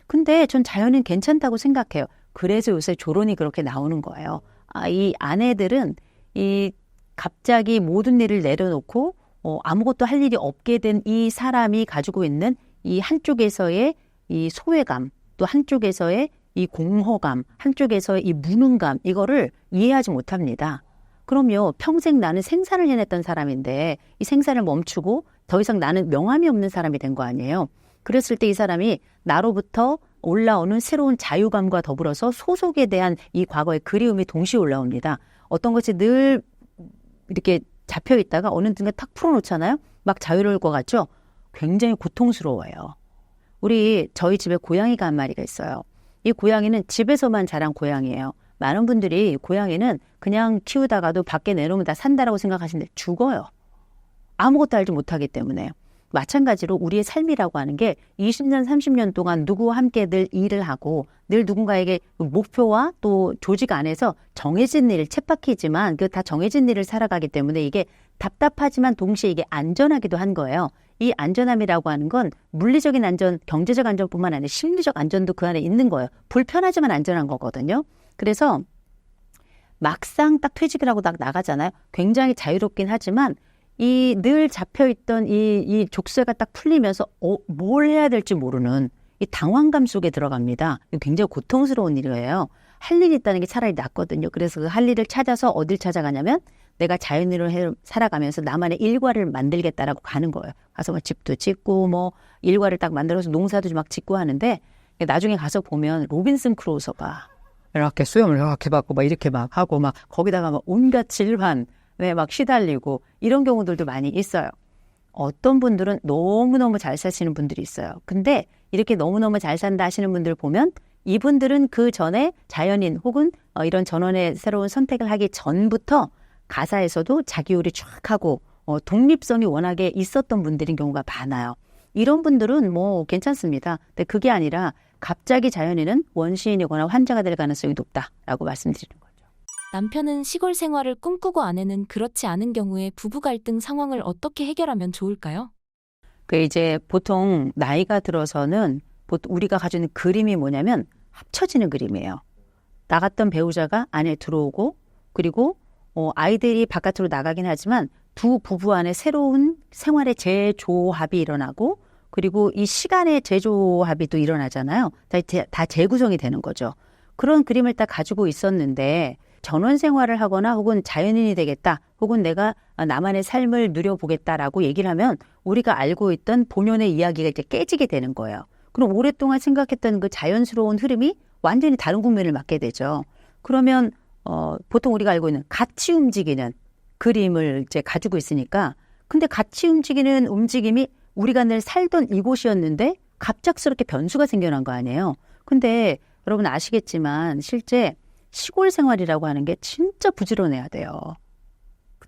근데 전 자연인 괜찮다고 생각해요. 그래서 요새 조론이 그렇게 나오는 거예요. 이 아내들은 이 갑자기 모든 일을 내려놓고 아무것도 할 일이 없게 된 이 사람이 가지고 있는 이 한쪽에서의 이 소외감, 또 한쪽에서의 이 공허감, 한쪽에서의 이 무능감, 이거를 이해하지 못합니다. 그럼요, 평생 나는 생산을 해냈던 사람인데 이 생산을 멈추고 더 이상 나는 명함이 없는 사람이 된 거 아니에요. 그랬을 때 이 사람이 나로부터 올라오는 새로운 자유감과 더불어서 소속에 대한 이 과거의 그리움이 동시에 올라옵니다. 어떤 것이 늘 이렇게 잡혀 있다가 어느 순간 탁 풀어놓잖아요. 막 자유로울 것 같죠? 굉장히 고통스러워요. 저희 집에 고양이가 한 마리가 있어요. 이 고양이는 집에서만 자란 고양이에요. 많은 분들이 고양이는 그냥 키우다가도 밖에 내놓으면 다 산다라고 생각하시는데 죽어요. 아무것도 알지 못하기 때문에. 마찬가지로 우리의 삶이라고 하는 게 20년, 30년 동안 누구와 함께 늘 일을 하고 늘 누군가에게 목표와 또 조직 안에서 정해진 일, 쳇바퀴지만 그 다 정해진 일을 살아가기 때문에 이게 답답하지만 동시에 이게 안전하기도 한 거예요. 이 안전함이라고 하는 건 물리적인 안전, 경제적 안전뿐만 아니라 심리적 안전도 그 안에 있는 거예요. 불편하지만 안전한 거거든요. 그래서 막상 딱 퇴직을 하고 딱 나가잖아요. 굉장히 자유롭긴 하지만 이 늘 잡혀있던 이 족쇄가 딱 풀리면서 뭘 해야 될지 모르는 이 당황감 속에 들어갑니다. 이거 굉장히 고통스러운 일이에요. 할 일이 있다는 게 차라리 낫거든요. 그래서 그 할 일을 찾아서 어딜 찾아가냐면 내가 자연인으로 살아가면서 나만의 일과를 만들겠다라고 가는 거예요. 가서 뭐 집도 짓고 뭐 일과를 딱 만들어서 농사도 막 짓고 하는데 나중에 가서 보면 로빈슨 크루소가 이렇게 수염을 이렇게 받고 막 이렇게 막 하고 막 거기다가 막 온갖 질환 막 시달리고 이런 경우들도 많이 있어요. 어떤 분들은 너무너무 잘 사시는 분들이 있어요. 근데 이렇게 너무너무 잘 산다 하시는 분들 보면 이분들은 그 전에 자연인 혹은 이런 전원의 새로운 선택을 하기 전부터 가사에서도 자기 요리 쫙 하고 독립성이 워낙에 있었던 분들인 경우가 많아요. 이런 분들은 뭐 괜찮습니다. 근데 그게 아니라 갑자기 자연인은 원시인이거나 환자가 될 가능성이 높다라고 말씀드리는 거죠. 남편은 시골 생활을 꿈꾸고 아내는 그렇지 않은 경우에 부부 갈등 상황을 어떻게 해결하면 좋을까요? 그 이제 보통 나이가 들어서는 우리가 가지고 있는 그림이 뭐냐면 합쳐지는 그림이에요. 나갔던 배우자가 안에 들어오고 그리고 아이들이 바깥으로 나가긴 하지만 두 부부 안에 새로운 생활의 재조합이 일어나고 그리고 이 시간의 재조합이 또 일어나잖아요. 다 재구성이 되는 거죠. 그런 그림을 딱 가지고 있었는데 전원 생활을 하거나 혹은 자연인이 되겠다 혹은 내가 나만의 삶을 누려보겠다라고 얘기를 하면 우리가 알고 있던 본연의 이야기가 이제 깨지게 되는 거예요. 그럼 오랫동안 생각했던 그 자연스러운 흐름이 완전히 다른 국면을 맞게 되죠. 그러면 보통 우리가 알고 있는 같이 움직이는 그림을 이제 가지고 있으니까 근데 같이 움직이는 움직임이 우리가 늘 살던 이곳이었는데 갑작스럽게 변수가 생겨난 거 아니에요. 근데 여러분 아시겠지만 실제 시골 생활이라고 하는 게 진짜 부지런해야 돼요.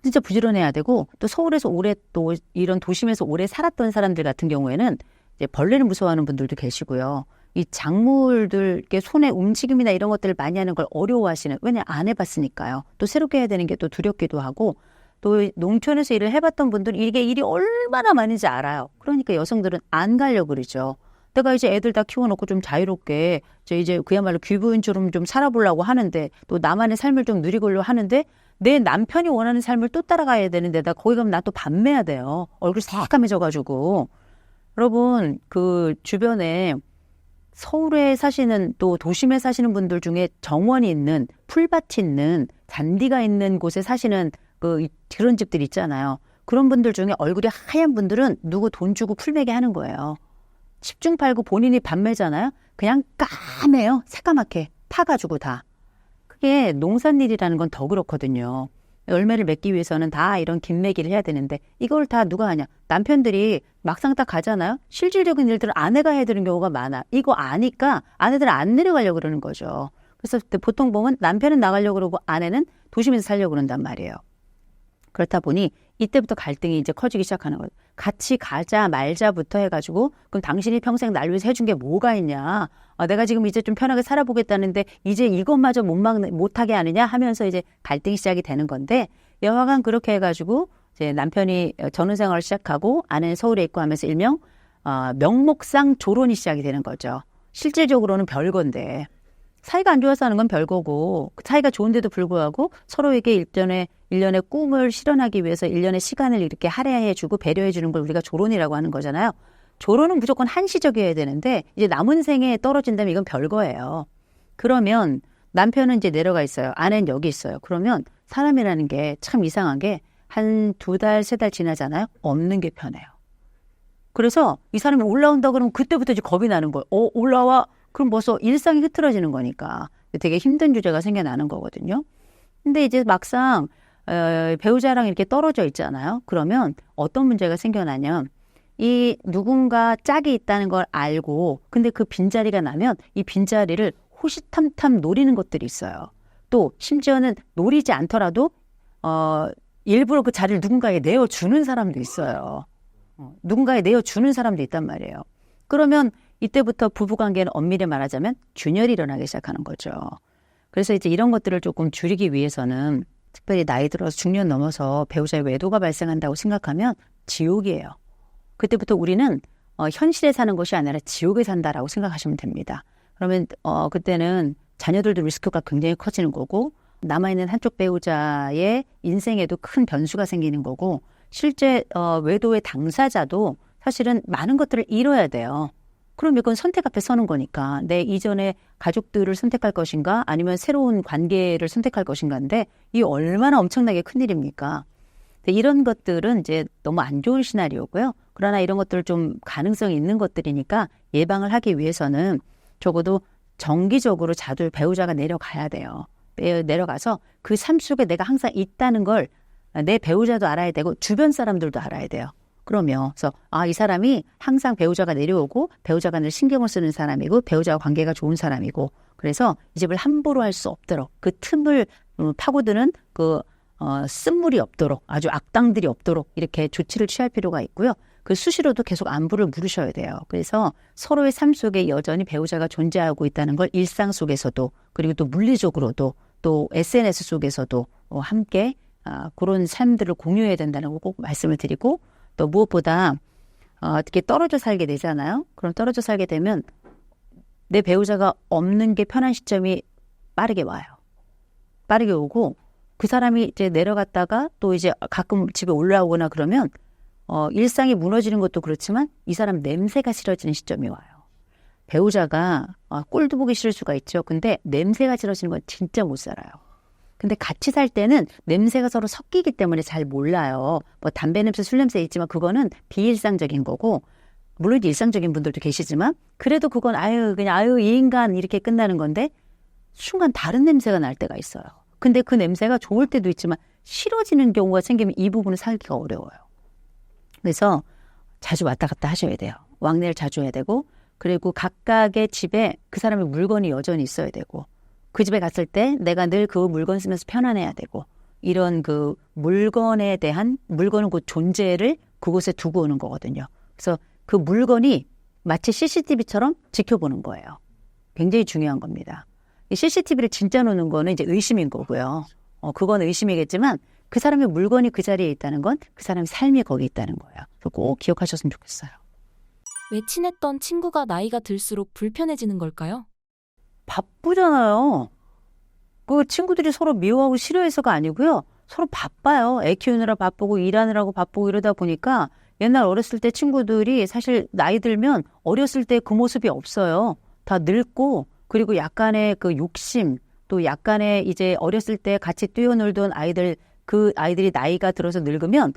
진짜 부지런해야 되고 또 서울에서 오래 또 이런 도심에서 오래 살았던 사람들 같은 경우에는 이제 벌레를 무서워하는 분들도 계시고요. 이 작물들 이렇게 손의 움직임이나 이런 것들을 많이 하는 걸 어려워하시는 왜냐 안 해봤으니까요. 또 새롭게 해야 되는 게 또 두렵기도 하고 또 농촌에서 일을 해봤던 분들은 이게 일이 얼마나 많은지 알아요. 그러니까 여성들은 안 가려고 그러죠. 내가 이제 애들 다 키워놓고 좀 자유롭게 이제 그야말로 귀부인처럼 좀 살아보려고 하는데 또 나만의 삶을 좀 누리고려 하는데 내 남편이 원하는 삶을 또 따라가야 되는데 나 거기 가면 나 또 밤매야 돼요. 얼굴 새까매져가지고. 여러분 그 주변에 서울에 사시는 또 도심에 사시는 분들 중에 정원이 있는 풀밭이 있는 잔디가 있는 곳에 사시는 그런 집들 있잖아요. 그런 분들 중에 얼굴이 하얀 분들은 누구 돈 주고 풀매게 하는 거예요. 집중 팔고 본인이 밤매잖아요. 그냥 까매요. 새까맣게 타가지고 다. 그게 농산일이라는 건 더 그렇거든요. 열매를 맺기 위해서는 다 이런 김매기를 해야 되는데 이걸 다 누가 하냐. 남편들이 막상 딱 가잖아요. 실질적인 일들을 아내가 해야 되는 경우가 많아. 이거 아니까 아내들은 안 내려가려고 그러는 거죠. 그래서 보통 보면 남편은 나가려고 그러고 아내는 도심에서 살려고 그런단 말이에요. 그렇다 보니 이때부터 갈등이 이제 커지기 시작하는 거예요. 같이 가자 말자부터 해가지고 그럼 당신이 평생 날 위해서 해준 게 뭐가 있냐. 내가 지금 이제 좀 편하게 살아보겠다는데 이제 이것마저 못하게 하느냐 하면서 이제 갈등이 시작이 되는 건데 여하간 그렇게 해가지고 이제 남편이 전원생활을 시작하고 아내는 서울에 있고 하면서 일명 명목상 조론이 시작이 되는 거죠. 실질적으로는 별건데 사이가 안 좋아서 하는 건 별거고 사이가 좋은데도 불구하고 서로에게 일련의 꿈을 실현하기 위해서 일련의 시간을 이렇게 할애해주고 배려해주는 걸 우리가 조론이라고 하는 거잖아요. 조론은 무조건 한시적이어야 되는데 이제 남은 생에 떨어진다면 이건 별거예요. 그러면 남편은 이제 내려가 있어요. 아내는 여기 있어요. 그러면 사람이라는 게 참 이상한 게 한 2달, 3달 지나잖아요. 없는 게 편해요. 그래서 이 사람이 올라온다 그러면 그때부터 이제 겁이 나는 거예요. 올라와. 그럼 벌써 일상이 흐트러지는 거니까 되게 힘든 주제가 생겨나는 거거든요. 근데 이제 막상 배우자랑 이렇게 떨어져 있잖아요. 그러면 어떤 문제가 생겨나냐면 이 누군가 짝이 있다는 걸 알고 근데 그 빈자리가 나면 이 빈자리를 호시탐탐 노리는 것들이 있어요. 또 심지어는 노리지 않더라도 일부러 그 자리를 누군가에게 내어주는 사람도 있어요. 누군가에 내어주는 사람도 있단 말이에요. 그러면 이때부터 부부관계는 엄밀히 말하자면 균열이 일어나기 시작하는 거죠. 그래서 이제 이런 것들을 조금 줄이기 위해서는 특별히 나이 들어서 중년 넘어서 배우자의 외도가 발생한다고 생각하면 지옥이에요. 그때부터 우리는 현실에 사는 것이 아니라 지옥에 산다라고 생각하시면 됩니다. 그러면 그때는 자녀들도 리스크가 굉장히 커지는 거고 남아있는 한쪽 배우자의 인생에도 큰 변수가 생기는 거고 실제 외도의 당사자도 사실은 많은 것들을 잃어야 돼요. 그럼 이건 선택 앞에 서는 거니까 내 이전의 가족들을 선택할 것인가 아니면 새로운 관계를 선택할 것인가인데 이 얼마나 엄청나게 큰일입니까? 이런 것들은 이제 너무 안 좋은 시나리오고요. 그러나 이런 것들 좀 가능성이 있는 것들이니까 예방을 하기 위해서는 적어도 정기적으로 자주 배우자가 내려가야 돼요. 내려가서 그 삶 속에 내가 항상 있다는 걸 내 배우자도 알아야 되고 주변 사람들도 알아야 돼요. 그러면 그래서 이 사람이 항상 배우자가 내려오고 배우자가 늘 신경을 쓰는 사람이고 배우자와 관계가 좋은 사람이고 그래서 이 집을 함부로 할 수 없도록 그 틈을 파고드는 그 쓴물이 없도록 아주 악당들이 없도록 이렇게 조치를 취할 필요가 있고요. 그 수시로도 계속 안부를 물으셔야 돼요. 그래서 서로의 삶 속에 여전히 배우자가 존재하고 있다는 걸 일상 속에서도 그리고 또 물리적으로도 또 SNS 속에서도 함께 그런 삶들을 공유해야 된다는 거 꼭 말씀을 드리고 또 무엇보다 어떻게 떨어져 살게 되잖아요. 그럼 떨어져 살게 되면 내 배우자가 없는 게 편한 시점이 빠르게 와요. 빠르게 오고 그 사람이 이제 내려갔다가 또 이제 가끔 집에 올라오거나 그러면 일상이 무너지는 것도 그렇지만 이 사람 냄새가 싫어지는 시점이 와요. 배우자가 꼴도 보기 싫을 수가 있죠. 근데 냄새가 싫어지는 건 진짜 못 살아요. 근데 같이 살 때는 냄새가 서로 섞이기 때문에 잘 몰라요. 뭐 담배 냄새, 술 냄새 있지만 그거는 비일상적인 거고 물론 일상적인 분들도 계시지만 그래도 그건 그냥 이 인간 이렇게 끝나는 건데 순간 다른 냄새가 날 때가 있어요. 근데 그 냄새가 좋을 때도 있지만 싫어지는 경우가 생기면 이 부분은 살기가 어려워요. 그래서 자주 왔다 갔다 하셔야 돼요. 왕래를 자주 해야 되고 그리고 각각의 집에 그 사람의 물건이 여전히 있어야 되고 그 집에 갔을 때 내가 늘 그 물건 쓰면서 편안해야 되고 이런 그 물건에 대한 물건은 그 존재를 그곳에 두고 오는 거거든요. 그래서 그 물건이 마치 CCTV처럼 지켜보는 거예요. 굉장히 중요한 겁니다. CCTV를 진짜 놓는 거는 이제 의심인 거고요. 그건 의심이겠지만 그 사람의 물건이 그 자리에 있다는 건 그 사람의 삶이 거기 있다는 거예요. 그래서 꼭 기억하셨으면 좋겠어요. 왜 친했던 친구가 나이가 들수록 불편해지는 걸까요? 바쁘잖아요. 그 친구들이 서로 미워하고 싫어해서가 아니고요. 서로 바빠요. 애 키우느라 바쁘고 일하느라고 바쁘고 이러다 보니까 옛날 어렸을 때 친구들이 사실 나이 들면 어렸을 때 그 모습이 없어요. 다 늙고 그리고 약간의 그 욕심 또 약간의 이제 어렸을 때 같이 뛰어놀던 아이들 그 아이들이 나이가 들어서 늙으면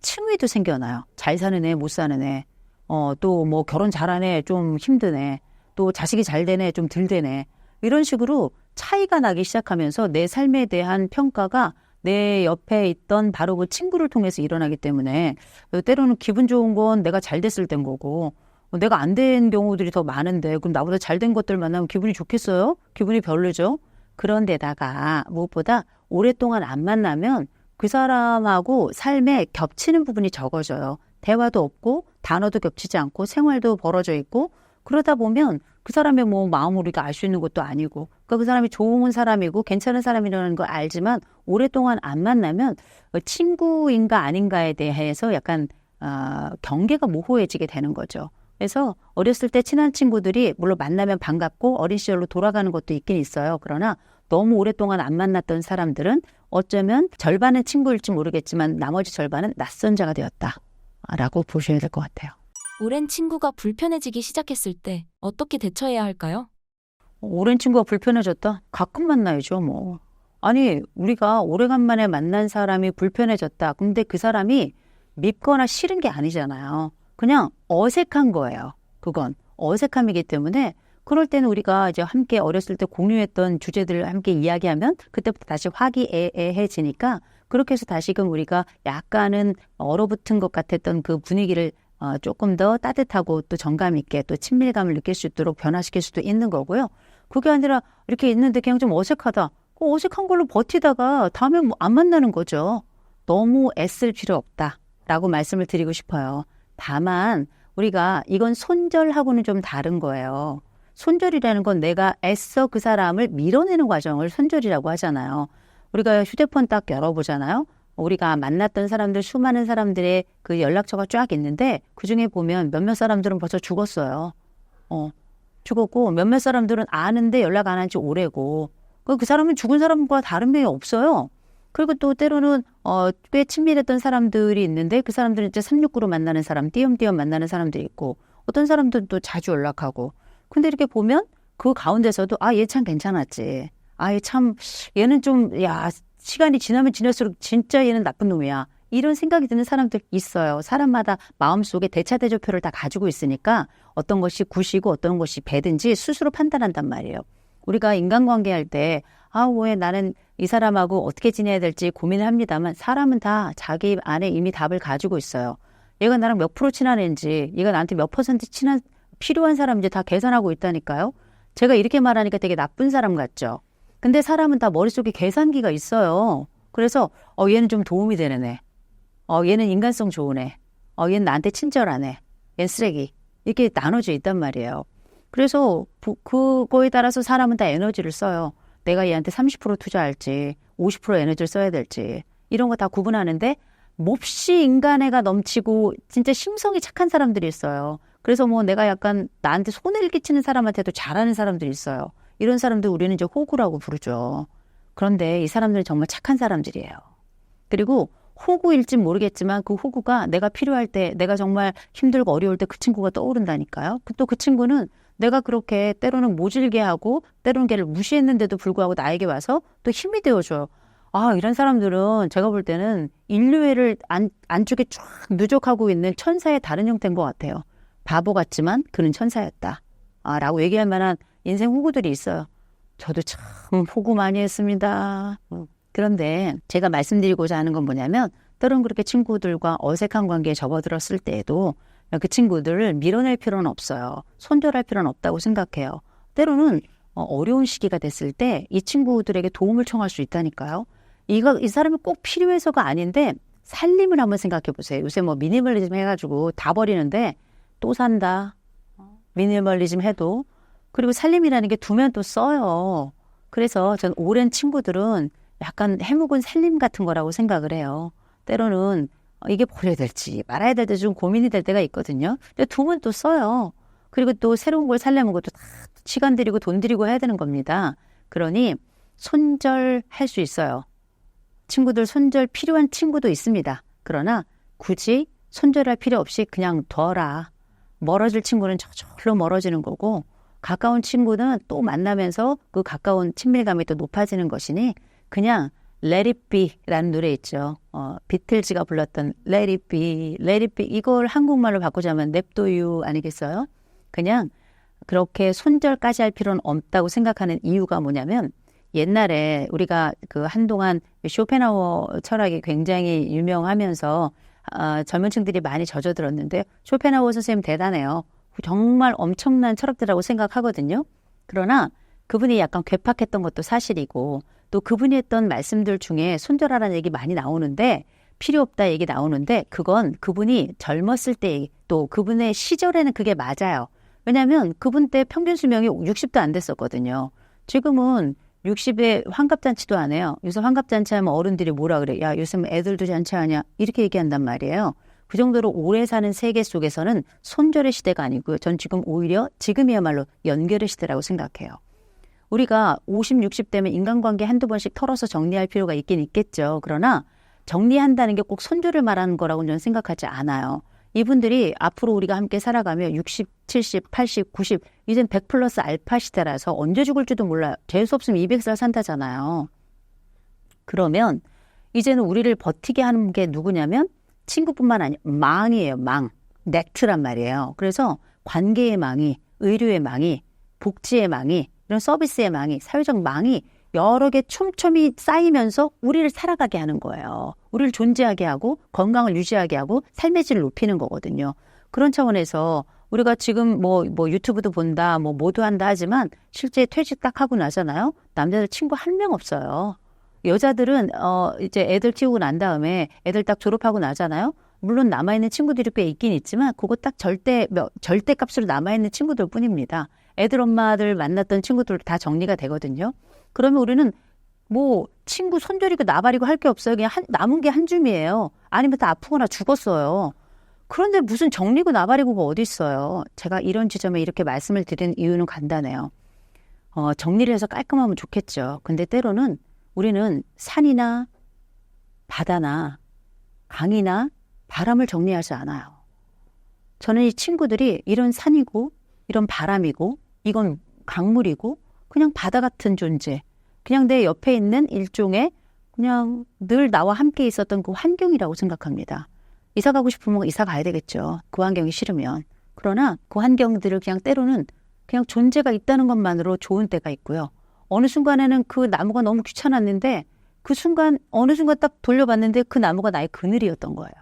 층위도 생겨나요. 잘 사는 애, 못 사는 애. 또 뭐 결혼 잘하는 애, 좀 힘든 애. 또 자식이 잘 되네, 좀 덜 되네. 이런 식으로 차이가 나기 시작하면서 내 삶에 대한 평가가 내 옆에 있던 바로 그 친구를 통해서 일어나기 때문에 때로는 기분 좋은 건 내가 잘 됐을 땐 거고 내가 안 된 경우들이 더 많은데 그럼 나보다 잘 된 것들 만나면 기분이 좋겠어요? 기분이 별로죠? 그런데다가 무엇보다 오랫동안 안 만나면 그 사람하고 삶에 겹치는 부분이 적어져요. 대화도 없고 단어도 겹치지 않고 생활도 벌어져 있고 그러다 보면 그 사람의 뭐 마음을 우리가 알 수 있는 것도 아니고 그러니까 그 사람이 좋은 사람이고 괜찮은 사람이라는 걸 알지만 오랫동안 안 만나면 친구인가 아닌가에 대해서 약간 경계가 모호해지게 되는 거죠. 그래서 어렸을 때 친한 친구들이 물론 만나면 반갑고 어린 시절로 돌아가는 것도 있긴 있어요. 그러나 너무 오랫동안 안 만났던 사람들은 어쩌면 절반은 친구일지 모르겠지만 나머지 절반은 낯선 자가 되었다라고 보셔야 될 것 같아요. 오랜 친구가 불편해지기 시작했을 때 어떻게 대처해야 할까요? 오랜 친구가 불편해졌다? 가끔 만나야죠, 뭐. 아니, 우리가 오래간만에 만난 사람이 불편해졌다. 근데 그 사람이 밉거나 싫은 게 아니잖아요. 그냥 어색한 거예요. 그건 어색함이기 때문에 그럴 때는 우리가 이제 함께 어렸을 때 공유했던 주제들을 함께 이야기하면 그때부터 다시 화기애애해지니까 그렇게 해서 다시금 우리가 약간은 얼어붙은 것 같았던 그 분위기를 조금 더 따뜻하고 또 정감 있게 또 친밀감을 느낄 수 있도록 변화시킬 수도 있는 거고요. 그게 아니라 이렇게 있는데 그냥 좀 어색하다. 어색한 걸로 버티다가 다음에 안 만나는 거죠. 너무 애쓸 필요 없다라고 말씀을 드리고 싶어요. 다만 우리가 이건 손절하고는 좀 다른 거예요. 손절이라는 건 내가 애써 그 사람을 밀어내는 과정을 손절이라고 하잖아요. 우리가 휴대폰 딱 열어보잖아요. 우리가 만났던 사람들 수많은 사람들의 그 연락처가 쫙 있는데 그중에 보면 몇몇 사람들은 벌써 죽었어요. 죽었고 몇몇 사람들은 아는데 연락 안 한 지 오래고 그 사람은 죽은 사람과 다른 면이 없어요. 그리고 또 때로는 꽤 친밀했던 사람들이 있는데 그 사람들은 이제 369로 만나는 사람, 띄엄띄엄 만나는 사람들이 있고 어떤 사람들은 또 자주 연락하고 근데 이렇게 보면 그 가운데서도 얘 참 괜찮았지. 얘는 좀 시간이 지나면 지날수록 진짜 얘는 나쁜 놈이야. 이런 생각이 드는 사람들 있어요. 사람마다 마음속에 대차대조표를 다 가지고 있으니까 어떤 것이 굿이고 어떤 것이 배든지 스스로 판단한단 말이에요. 우리가 인간관계 할 때 왜 나는 이 사람하고 어떻게 지내야 될지 고민을 합니다만 사람은 다 자기 안에 이미 답을 가지고 있어요. 얘가 나랑 몇 프로 친한 애인지 얘가 나한테 몇 퍼센트 필요한 사람인지 다 계산하고 있다니까요. 제가 이렇게 말하니까 되게 나쁜 사람 같죠. 근데 사람은 다 머릿속에 계산기가 있어요. 그래서 얘는 좀 도움이 되는 애. 얘는 인간성 좋은 애. 얘는 나한테 친절하네. 얘는 쓰레기. 이렇게 나눠져 있단 말이에요. 그래서 그거에 따라서 사람은 다 에너지를 써요. 내가 얘한테 30% 투자할지 50% 에너지를 써야 될지 이런 거 다 구분하는데 몹시 인간애가 넘치고 진짜 심성이 착한 사람들이 있어요. 그래서 뭐 내가 약간 나한테 손해를 끼치는 사람한테도 잘하는 사람들이 있어요. 이런 사람들 우리는 이제 호구라고 부르죠. 그런데 이 사람들은 정말 착한 사람들이에요. 그리고 호구일진 모르겠지만 그 호구가 내가 필요할 때, 내가 정말 힘들고 어려울 때 그 친구가 떠오른다니까요. 또 그 친구는 내가 그렇게 때로는 모질게 하고 때로는 걔를 무시했는데도 불구하고 나에게 와서 또 힘이 되어줘요. 이런 사람들은 제가 볼 때는 인류애를 안쪽에 쫙 누적하고 있는 천사의 다른 형태인 것 같아요. 바보 같지만 그는 천사였다. 라고 얘기할 만한 인생 호구들이 있어요. 저도 참 호구 많이 했습니다. 그런데 제가 말씀드리고자 하는 건 뭐냐면 때론 그렇게 친구들과 어색한 관계에 접어들었을 때에도 그 친구들을 밀어낼 필요는 없어요. 손절할 필요는 없다고 생각해요. 때로는 어려운 시기가 됐을 때 이 친구들에게 도움을 청할 수 있다니까요. 이 사람이 꼭 필요해서가 아닌데 살림을 한번 생각해 보세요. 요새 뭐 미니멀리즘 해가지고 다 버리는데 또 산다. 미니멀리즘 해도. 그리고 살림이라는 게 두면 또 써요. 그래서 전 오랜 친구들은 약간 해묵은 살림 같은 거라고 생각을 해요. 때로는 이게 버려야 될지 말아야 될지 좀 고민이 될 때가 있거든요. 근데 두면 또 써요. 그리고 또 새로운 걸 살려면 그것도 다 시간 들이고 돈 들이고 해야 되는 겁니다. 그러니 손절할 수 있어요. 친구들 손절 필요한 친구도 있습니다. 그러나 굳이 손절할 필요 없이 그냥 둬라. 멀어질 친구는 저절로 멀어지는 거고 가까운 친구는 또 만나면서 그 가까운 친밀감이 또 높아지는 것이니 그냥 Let it be라는 노래 있죠. 비틀즈가 불렀던 Let it be, Let it be 이걸 한국말로 바꾸자면 냅둬유 아니겠어요? 그냥 그렇게 손절까지 할 필요는 없다고 생각하는 이유가 뭐냐면 옛날에 우리가 그 한동안 쇼펜하우어 철학이 굉장히 유명하면서 젊은 층들이 많이 젖어들었는데 쇼펜하우어 선생님 대단해요. 정말 엄청난 철학자라고 생각하거든요. 그러나 그분이 약간 괴팍했던 것도 사실이고 또 그분이 했던 말씀들 중에 손절하라는 얘기 많이 나오는데 필요 없다 얘기 나오는데 그건 그분이 젊었을 때 또 그분의 시절에는 그게 맞아요. 왜냐하면 그분 때 평균 수명이 60도 안 됐었거든요. 지금은 60에 환갑잔치도 안 해요. 요새 환갑잔치 하면 어른들이 뭐라 그래. 야, 요즘 애들도 잔치하냐. 이렇게 얘기한단 말이에요. 그 정도로 오래 사는 세계 속에서는 손절의 시대가 아니고요. 전 지금 오히려 지금이야말로 연결의 시대라고 생각해요. 우리가 50, 60 되면 인간관계 한두 번씩 털어서 정리할 필요가 있긴 있겠죠. 그러나 정리한다는 게 꼭 손절을 말하는 거라고는 저는 생각하지 않아요. 이분들이 앞으로 우리가 함께 살아가며 60, 70, 80, 90 이젠 100 플러스 알파 시대라서 언제 죽을지도 몰라요. 재수 없으면 200살 산다잖아요. 그러면 이제는 우리를 버티게 하는 게 누구냐면 친구뿐만 아니라 망이에요. 망. 넥트란 말이에요. 그래서 관계의 망이, 의료의 망이, 복지의 망이, 이런 서비스의 망이, 사회적 망이 여러 개 촘촘히 쌓이면서 우리를 살아가게 하는 거예요. 우리를 존재하게 하고 건강을 유지하게 하고 삶의 질을 높이는 거거든요. 그런 차원에서 우리가 지금 뭐 유튜브도 본다, 뭐도 한다 하지만 실제 퇴직 딱 하고 나잖아요. 남자들 친구 한 명 없어요. 여자들은 이제 애들 키우고 난 다음에 애들 딱 졸업하고 나잖아요. 물론 남아있는 친구들이 꽤 있긴 있지만 그거 딱 절대값으로 남아있는 친구들 뿐입니다. 애들 엄마들 만났던 친구들 다 정리가 되거든요. 그러면 우리는 뭐 친구 손절이고 나발이고 할 게 없어요. 그냥 남은 게 한 줌이에요. 아니면 다 아프거나 죽었어요. 그런데 무슨 정리고 나발이고가 어디 있어요. 제가 이런 지점에 이렇게 말씀을 드린 이유는 간단해요. 정리를 해서 깔끔하면 좋겠죠. 근데 때로는 우리는 산이나 바다나 강이나 바람을 정리하지 않아요. 저는 이 친구들이 이런 산이고 이런 바람이고 이건 강물이고 그냥 바다 같은 존재, 그냥 내 옆에 있는 일종의 그냥 늘 나와 함께 있었던 그 환경이라고 생각합니다. 이사 가고 싶으면 이사 가야 되겠죠. 그 환경이 싫으면. 그러나 그 환경들을 그냥 때로는 그냥 존재가 있다는 것만으로 좋은 때가 있고요. 어느 순간에는 그 나무가 너무 귀찮았는데 어느 순간 딱 돌려봤는데 그 나무가 나의 그늘이었던 거예요.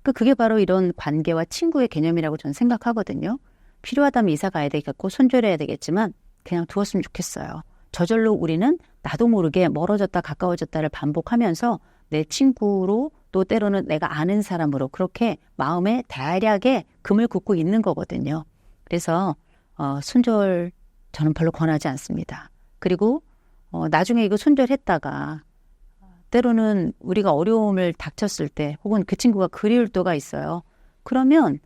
그게 바로 이런 관계와 친구의 개념이라고 저는 생각하거든요. 필요하다면 이사 가야 되겠고 손절해야 되겠지만 그냥 두었으면 좋겠어요. 저절로 우리는 나도 모르게 멀어졌다 가까워졌다를 반복하면서 내 친구로 또 때로는 내가 아는 사람으로 그렇게 마음에 대략의 금을 긋고 있는 거거든요. 그래서 손절 저는 별로 권하지 않습니다. 그리고 나중에 이거 손절했다가 때로는 우리가 어려움을 닥쳤을 때 혹은 그 친구가 그리울 때가 있어요. 그러면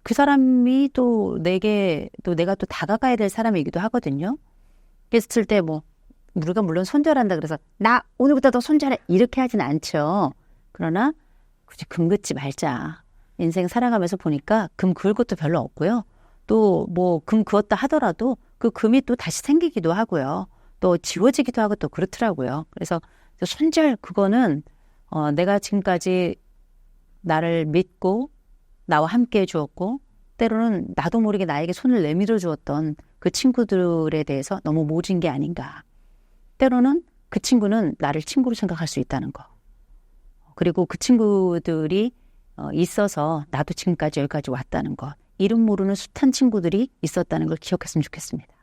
그 사람이 또 내가 또 다가가야 될 사람이기도 하거든요. 그랬을 때 우리가 물론 손절한다 그래서 나 오늘부터 너 손절해 이렇게 하진 않죠. 그러나 굳이 금 긋지 말자. 인생 살아가면서 보니까 금 그을 것도 별로 없고요. 또 금 그었다 하더라도 그 금이 또 다시 생기기도 하고요. 또 지워지기도 하고 또 그렇더라고요. 그래서 손절 그거는 내가 지금까지 나를 믿고 나와 함께 해주었고 때로는 나도 모르게 나에게 손을 내밀어 주었던 그 친구들에 대해서 너무 모진 게 아닌가. 때로는 그 친구는 나를 친구로 생각할 수 있다는 거. 그리고 그 친구들이 있어서 나도 지금까지 여기까지 왔다는 것. 이름 모르는 숱한 친구들이 있었다는 걸 기억했으면 좋겠습니다.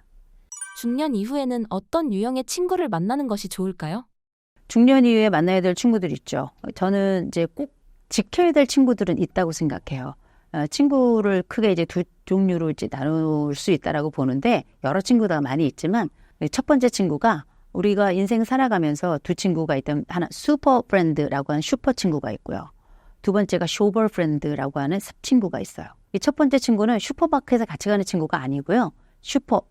중년 이후에는 어떤 유형의 친구를 만나는 것이 좋을까요? 중년 이후에 만나야 될 친구들 있죠. 저는 이제 꼭 지켜야 될 친구들은 있다고 생각해요. 친구를 크게 이제 두 종류로 이제 나눌 수 있다라고 보는데 여러 친구가 많이 있지만 첫 번째 친구가 우리가 인생 살아가면서 두 친구가 있다면 하나 슈퍼 프렌드라고 하는 슈퍼 친구가 있고요. 두 번째가 쇼버 프렌드라고 하는 삽 친구가 있어요. 이 첫 번째 친구는 슈퍼마켓에서 같이 가는 친구가 아니고요.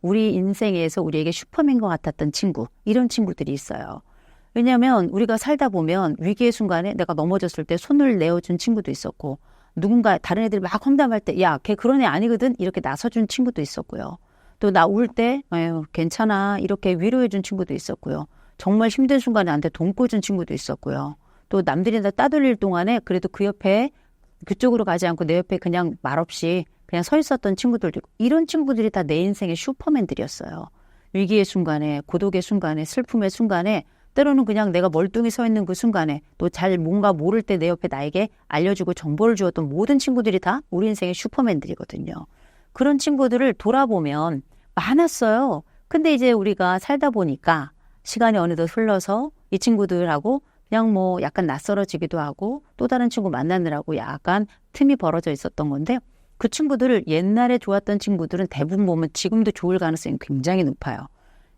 우리 인생에서 우리에게 슈퍼맨 것 같았던 친구, 이런 친구들이 있어요. 왜냐하면 우리가 살다 보면 위기의 순간에 내가 넘어졌을 때 손을 내어준 친구도 있었고 누군가 다른 애들이 막 험담할 때 야, 걔 그런 애 아니거든 이렇게 나서준 친구도 있었고요. 또 나 울 때 괜찮아 이렇게 위로해준 친구도 있었고요. 정말 힘든 순간에 나한테 돈 꿔준 친구도 있었고요. 또 남들이 다 따돌릴 동안에 그래도 그 옆에 그쪽으로 가지 않고 내 옆에 그냥 말없이 그냥 서 있었던 친구들도 있고 이런 친구들이 다 내 인생의 슈퍼맨들이었어요. 위기의 순간에 고독의 순간에 슬픔의 순간에 때로는 그냥 내가 멀뚱히 서 있는 그 순간에 또 잘 뭔가 모를 때 내 옆에 나에게 알려주고 정보를 주었던 모든 친구들이 다 우리 인생의 슈퍼맨들이거든요. 그런 친구들을 돌아보면 많았어요. 근데 이제 우리가 살다 보니까 시간이 어느덧 흘러서 이 친구들하고 그냥 약간 낯설어지기도 하고 또 다른 친구 만나느라고 약간 틈이 벌어져 있었던 건데 그 친구들을 옛날에 좋았던 친구들은 대부분 보면 지금도 좋을 가능성이 굉장히 높아요.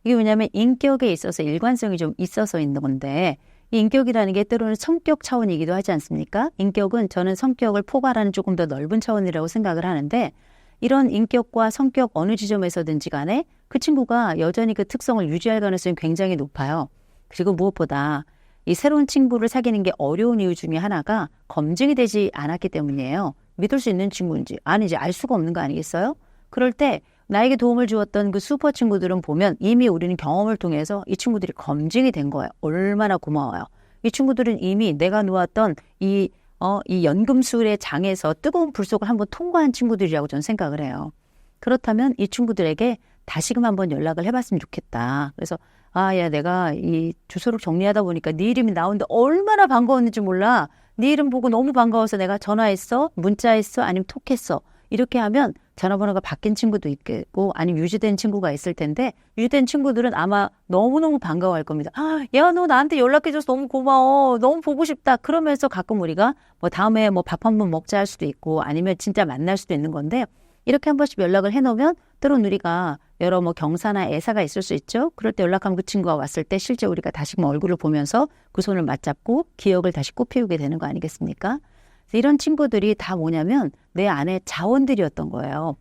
이게 왜냐하면 인격에 있어서 일관성이 좀 있어서 있는 건데 이 인격이라는 게 때로는 성격 차원이기도 하지 않습니까? 인격은 저는 성격을 포괄하는 조금 더 넓은 차원이라고 생각을 하는데 이런 인격과 성격 어느 지점에서든지 간에 그 친구가 여전히 그 특성을 유지할 가능성이 굉장히 높아요. 그리고 무엇보다 이 새로운 친구를 사귀는 게 어려운 이유 중에 하나가 검증이 되지 않았기 때문이에요. 믿을 수 있는 친구인지 아닌지 알 수가 없는 거 아니겠어요? 그럴 때 나에게 도움을 주었던 그 슈퍼 친구들은 보면 이미 우리는 경험을 통해서 이 친구들이 검증이 된 거예요. 얼마나 고마워요. 이 친구들은 이미 내가 놓았던 이 연금술의 장에서 뜨거운 불 속을 한번 통과한 친구들이라고 저는 생각을 해요. 그렇다면 이 친구들에게 다시금 한번 연락을 해봤으면 좋겠다. 그래서 야, 내가 이 주소록 정리하다 보니까 네 이름이 나오는데 얼마나 반가웠는지 몰라. 네 이름 보고 너무 반가워서 내가 전화했어, 문자했어, 아니면 톡했어. 이렇게 하면 전화번호가 바뀐 친구도 있겠고 아니면 유지된 친구가 있을 텐데 유지된 친구들은 아마 너무너무 반가워할 겁니다. 야, 너 나한테 연락해줘서 너무 고마워. 너무 보고 싶다. 그러면서 가끔 우리가 다음에 밥 한번 먹자 할 수도 있고 아니면 진짜 만날 수도 있는 건데 이렇게 한 번씩 연락을 해놓으면 때론 우리가 여러 경사나 애사가 있을 수 있죠. 그럴 때 연락하면 그 친구가 왔을 때 실제 우리가 다시 얼굴을 보면서 그 손을 맞잡고 기억을 다시 꽃피우게 되는 거 아니겠습니까? 이런 친구들이 다 뭐냐면 내 안에 자원들이었던 거예요.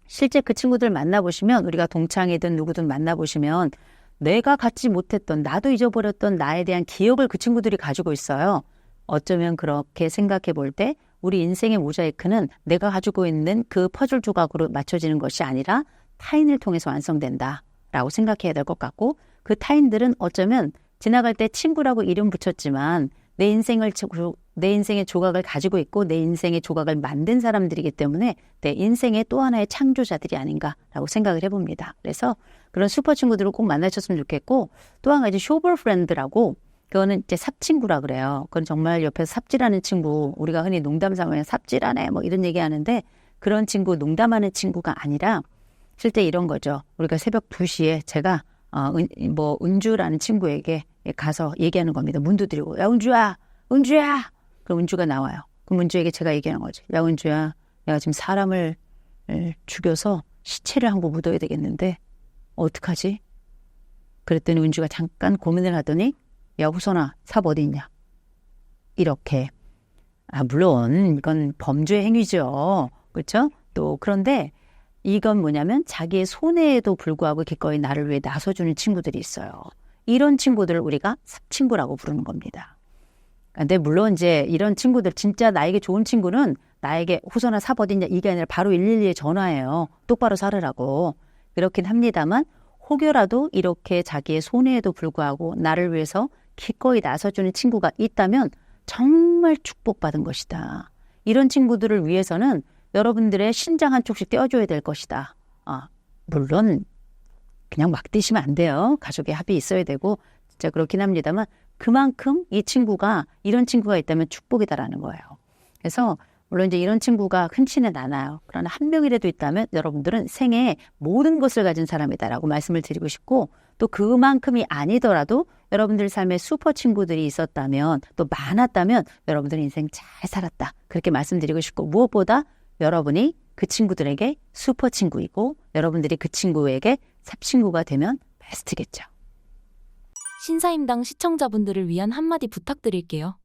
실제 그 친구들 만나보시면 우리가 동창이든 누구든 만나보시면 내가 갖지 못했던 나도 잊어버렸던 나에 대한 기억을 그 친구들이 가지고 있어요. 어쩌면 그렇게 생각해 볼 때 우리 인생의 모자이크는 내가 가지고 있는 그 퍼즐 조각으로 맞춰지는 것이 아니라 타인을 통해서 완성된다라고 생각해야 될 것 같고 그 타인들은 어쩌면 지나갈 때 친구라고 이름 붙였지만 내 인생의 조각을 가지고 있고 내 인생의 조각을 만든 사람들이기 때문에 내 인생의 또 하나의 창조자들이 아닌가라고 생각을 해봅니다. 그래서 그런 슈퍼 친구들을 꼭 만나셨으면 좋겠고 또 한 가지 쇼버 프렌드라고 그거는 이제 삽친구라 그래요. 그건 정말 옆에서 삽질하는 친구, 우리가 흔히 농담 삼으면 삽질하네 이런 얘기하는데 그런 친구, 농담하는 친구가 아니라 실제 이런 거죠. 우리가 새벽 2시에 제가 은주라는 친구에게 가서 얘기하는 겁니다. 문 두드리고, 야, 은주야! 은주야! 그럼 은주가 나와요. 그럼 은주에게 제가 얘기하는 거지. 야, 은주야, 내가 지금 사람을 죽여서 시체를 한 번 묻어야 되겠는데 어떡하지? 그랬더니 은주가 잠깐 고민을 하더니, 야, 후선아, 삽 어디 있냐? 이렇게. 물론 이건 범죄 행위죠. 그렇죠? 또 그런데 이건 뭐냐면 자기의 손해에도 불구하고 기꺼이 나를 위해 나서주는 친구들이 있어요. 이런 친구들을 우리가 삽친구라고 부르는 겁니다. 근데 물론 이제 이런 친구들, 진짜 나에게 좋은 친구는 나에게 후선아 삽 어딨냐 이게 아니라 바로 112에 전화해요. 똑바로 살으라고. 그렇긴 합니다만 혹여라도 이렇게 자기의 손해에도 불구하고 나를 위해서 기꺼이 나서주는 친구가 있다면 정말 축복받은 것이다. 이런 친구들을 위해서는 여러분들의 신장 한쪽씩 떼어줘야 될 것이다. 물론 그냥 막 뛰시면 안 돼요. 가족의 합의 있어야 되고 진짜 그렇긴 합니다만 그만큼 이 친구가, 이런 친구가 있다면 축복이다라는 거예요. 그래서 물론 이제 이런 친구가 흔치는 않아요. 그러나 한 명이라도 있다면 여러분들은 생애에 모든 것을 가진 사람이다라고 말씀을 드리고 싶고, 또 그만큼이 아니더라도 여러분들 삶에 슈퍼 친구들이 있었다면, 또 많았다면 여러분들은 인생 잘 살았다. 그렇게 말씀드리고 싶고, 무엇보다 여러분이 그 친구들에게 슈퍼 친구이고 여러분들이 그 친구에게 삽친구가 되면 베스트겠죠. 신사임당 시청자분들을 위한 한마디 부탁드릴게요.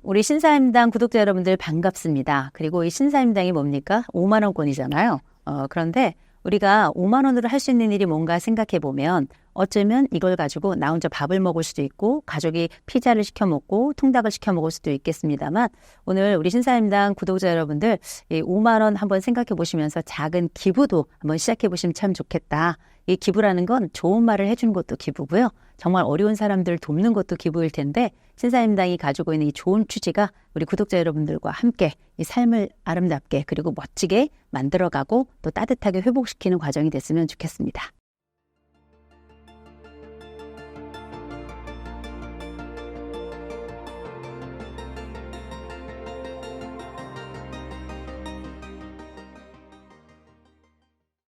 우리 신사임당 구독자 여러분들 반갑습니다. 그리고 이 신사임당이 뭡니까? 5만 원권이잖아요. 그런데 우리가 5만 원으로 할 수 있는 일이 뭔가 생각해 보면 어쩌면 이걸 가지고 나 혼자 밥을 먹을 수도 있고 가족이 피자를 시켜 먹고 통닭을 시켜 먹을 수도 있겠습니다만, 오늘 우리 신사임당 구독자 여러분들 이 5만 원 한번 생각해 보시면서 작은 기부도 한번 시작해 보시면 참 좋겠다. 이 기부라는 건 좋은 말을 해주는 것도 기부고요. 정말 어려운 사람들을 돕는 것도 기부일 텐데, 신사임당이 가지고 있는 이 좋은 취지가 우리 구독자 여러분들과 함께 이 삶을 아름답게 그리고 멋지게 만들어가고 또 따뜻하게 회복시키는 과정이 됐으면 좋겠습니다.